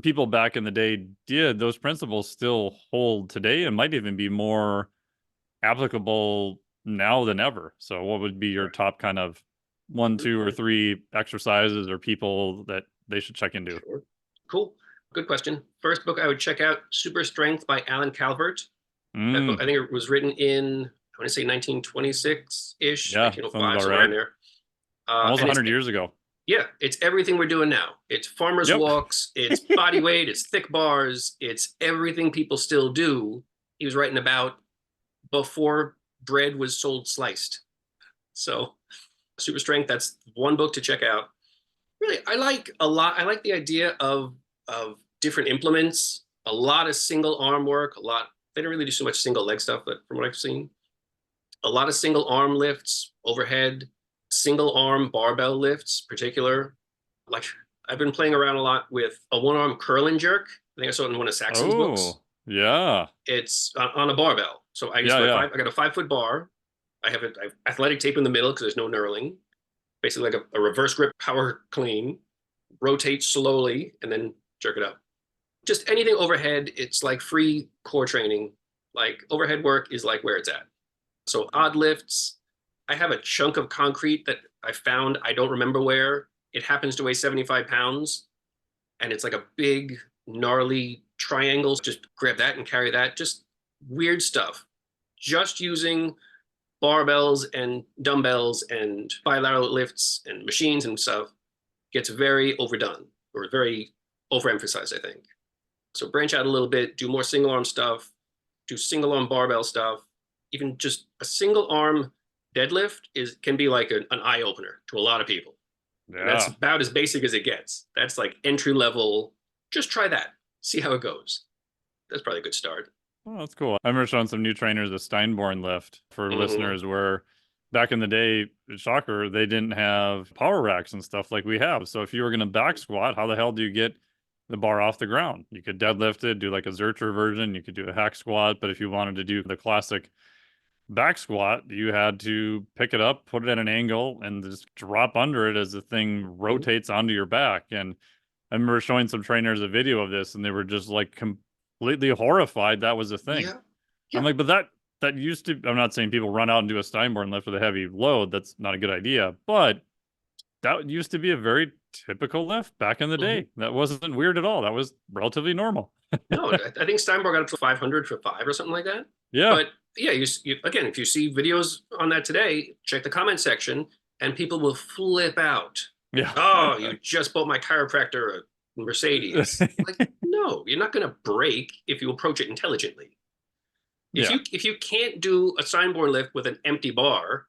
people back in the day did, those principles still hold today and might even be more applicable now than ever. So what would be your Right. top kind of one, two, or three exercises or people that they should check into? Sure. Cool. Good question. First book I would check out, Super Strength by Alan Calvert. That book, Mm, I think it was written in, I want to say 1926-ish, yeah, sounds 1905, about somewhere right. in there. Almost And it's, 100 years ago. yeah, it's everything we're doing now. It's farmer's Yep. walks, it's body weight, it's thick bars, it's everything people still do. He was writing about before bread was sold sliced. So Super Strength, that's one book to check out. Really, I like a lot. I like the idea of different implements, a lot of single arm work, a lot. They don't really do so much single leg stuff, but from what I've seen, a lot of single arm lifts, overhead, single arm barbell lifts, particular. Like I've been playing around a lot with a one arm curl and jerk. I think I saw it in one of Saxon's books. Oh, yeah. It's on a barbell. So I use Yeah, my yeah. five. I got a 5 foot bar. I have athletic tape in the middle because there's no knurling. Basically like a reverse grip power clean. Rotate slowly and then jerk it up. Just anything overhead, it's like free core training. Like overhead work is like where it's at. So odd lifts. I have a chunk of concrete that I found, I don't remember where. It happens to weigh 75 pounds and it's like a big, gnarly triangle. Just grab that and carry that. Just weird stuff. Just using barbells and dumbbells and bilateral lifts and machines and stuff gets very overdone or very overemphasized, I think. So branch out a little bit, do more single arm stuff, do single arm barbell stuff. Even just a single arm deadlift can be like an eye opener to a lot of people. And that's Yeah. about as basic as it gets. That's like entry level. Just try that. See how it goes. That's probably a good start. Oh, that's cool. I remember showing some new trainers a Steinborn lift for Mm-hmm. listeners where back in the day, shocker, they didn't have power racks and stuff like we have. So if you were going to back squat, how the hell do you get the bar off the ground? You could deadlift it, do like a Zercher version. You could do a hack squat. But if you wanted to do the classic back squat, you had to pick it up, put it at an angle, and just drop under it as the thing Mm-hmm. rotates onto your back. And I remember showing some trainers a video of this, and they were just like completely horrified that was a thing. Yeah. I'm Yeah. like, but that used to. I'm not saying people run out and do a Steinborn lift with a heavy load. That's not a good idea. But that used to be a very typical lift back in the Mm-hmm. day. That wasn't weird at all. That was relatively normal. No, I think Steinberg got up to 500 for 5 or something like that. Yeah. But yeah, again, if you see videos on that today, check the comment section and people will flip out Yeah. Oh, you just bought my chiropractor a Mercedes. Like, no, you're not going to break if you approach it intelligently. If Yeah. you can't do a Seinborn lift with an empty bar,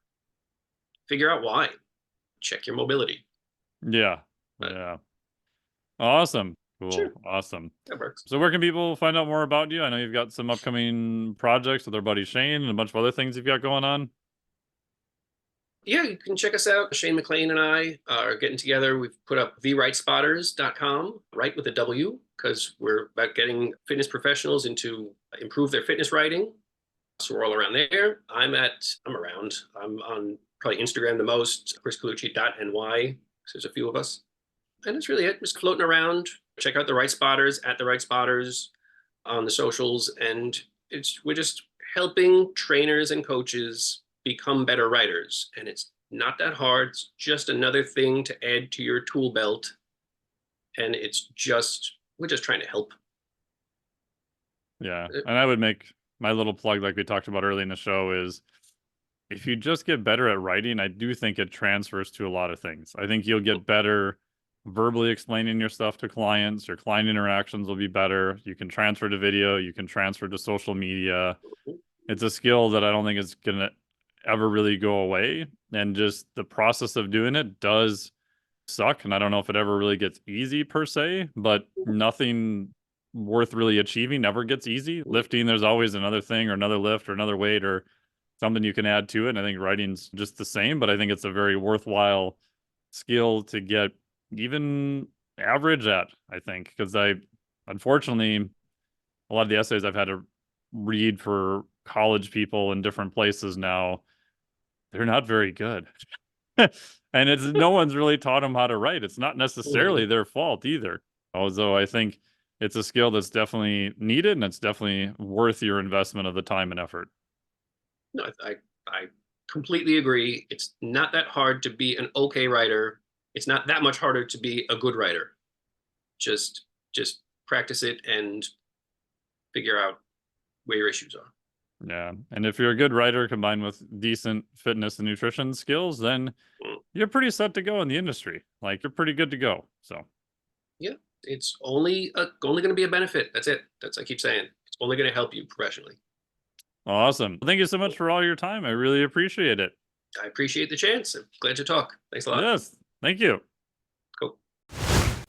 figure out why. Check your mobility. Yeah. But Yeah. Awesome. Cool. sure, Awesome. that works. So where can people find out more about you? I know you've got some upcoming projects with our buddy Shane and a bunch of other things you've got going on. Yeah, you can check us out. Shane McLean and I are getting together. We've put up therightspotters.com, right with a W, because we're about getting fitness professionals into improve their fitness writing. So we're all around there. I'm around. I'm on probably Instagram the most, Chris Colucci.ny. So there's a few of us. And that's really it. Just floating around. Check out the Right Spotters at the Right Spotters on the socials. And we're just helping trainers and coaches become better writers. And it's not that hard. It's just another thing to add to your tool belt. And we're just trying to help. Yeah. And I would make my little plug, like we talked about early in the show, is if you just get better at writing, I do think it transfers to a lot of things. I think you'll get better verbally explaining your stuff to clients. Your client interactions will be better. You can transfer to video. You can transfer to social media. It's a skill that I don't think is going to ever really go away. And just the process of doing it does suck. And I don't know if it ever really gets easy per se, but nothing worth really achieving ever gets easy. Lifting, there's always another thing or another lift or another weight or something you can add to it. And I think writing's just the same, but I think it's a very worthwhile skill to get even average at, I think, because unfortunately, a lot of the essays I've had to read for college people in different places now, they're not very good. And no one's really taught them how to write. It's not necessarily their fault either. Although I think it's a skill that's definitely needed and it's definitely worth your investment of the time and effort. No, I completely agree. It's not that hard to be an okay writer. It's not that much harder to be a good writer. Just practice it and figure out where your issues are. Yeah. And if you're a good writer combined with decent fitness and nutrition skills, then you're pretty set to go in the industry. Like you're pretty good to go. So yeah, it's only going to be a benefit. That's it. I keep saying. It's only going to help you professionally. awesome. Thank you so much for all your time. I really appreciate it. I appreciate the chance. I'm glad to talk. Thanks a lot. Yes. Thank you. Cool.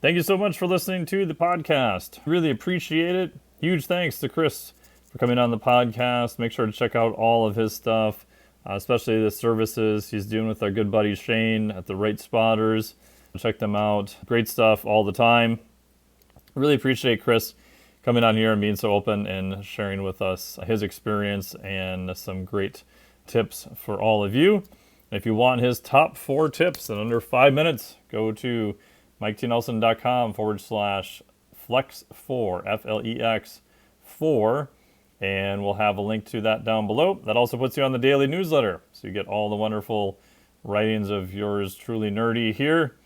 Thank you so much for listening to the podcast. Really appreciate it. Huge thanks to Chris for coming on the podcast. Make sure to check out all of his stuff, especially the services he's doing with our good buddy Shane at the Right Spotters. Check them out. Great stuff all the time. Really appreciate Chris coming on here and being so open and sharing with us his experience and some great tips for all of you. And if you want his top 4 tips in under 5 minutes, go to MikeTNelson.com/flex4, Flex 4, and we'll have a link to that down below. That also puts you on the daily newsletter, so you get all the wonderful writings of yours truly nerdy here,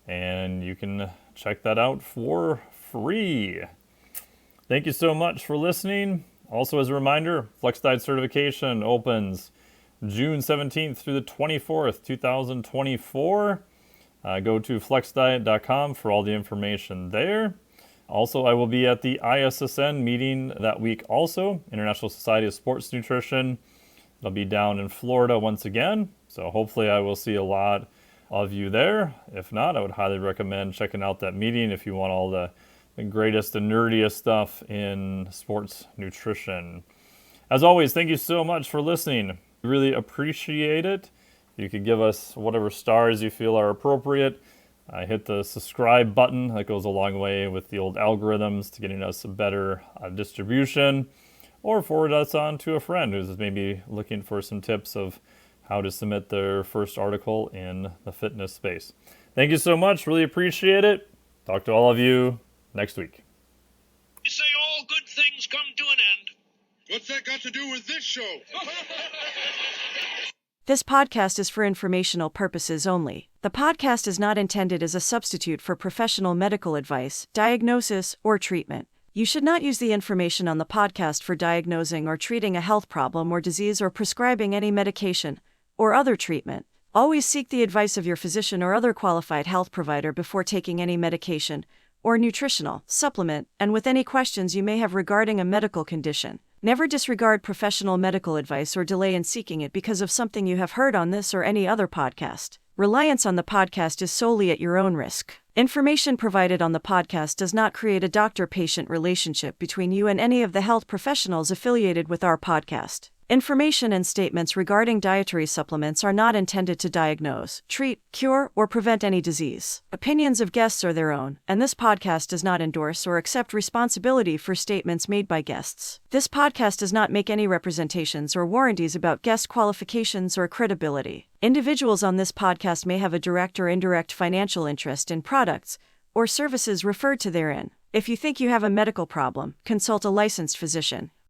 and you can check that out for free. Thank you so much for listening. Also, as a reminder, Flex Diet certification opens June 17th through the 24th, 2024. Go to flexdiet.com for all the information there. Also, I will be at the ISSN meeting that week also, International Society of Sports Nutrition. It'll be down in Florida once again, so hopefully I will see a lot of you there. If not, I would highly recommend checking out that meeting if you want all the greatest and nerdiest stuff in sports nutrition. As always, thank you so much for listening. Really appreciate it. You can give us whatever stars you feel are appropriate. Hit the subscribe button. That goes a long way with the old algorithms to getting us a better distribution. Or forward us on to a friend who's maybe looking for some tips of how to submit their first article in the fitness space. Thank you so much. Really appreciate it. Talk to all of you next week. You say all good things come to an end. What's that got to do with this show? This podcast is for informational purposes only. The podcast is not intended as a substitute for professional medical advice, diagnosis, or treatment. You should not use the information on the podcast for diagnosing or treating a health problem or disease or prescribing any medication or other treatment. Always seek the advice of your physician or other qualified health provider before taking any medication or nutritional supplement, and with any questions you may have regarding a medical condition. Never disregard professional medical advice or delay in seeking it because of something you have heard on this or any other podcast. Reliance on the podcast is solely at your own risk. Information provided on the podcast does not create a doctor-patient relationship between you and any of the health professionals affiliated with our podcast. Information and statements regarding dietary supplements are not intended to diagnose, treat, cure, or prevent any disease. Opinions of guests are their own, and this podcast does not endorse or accept responsibility for statements made by guests. This podcast does not make any representations or warranties about guest qualifications or credibility. Individuals on this podcast may have a direct or indirect financial interest in products or services referred to therein. If you think you have a medical problem, consult a licensed physician.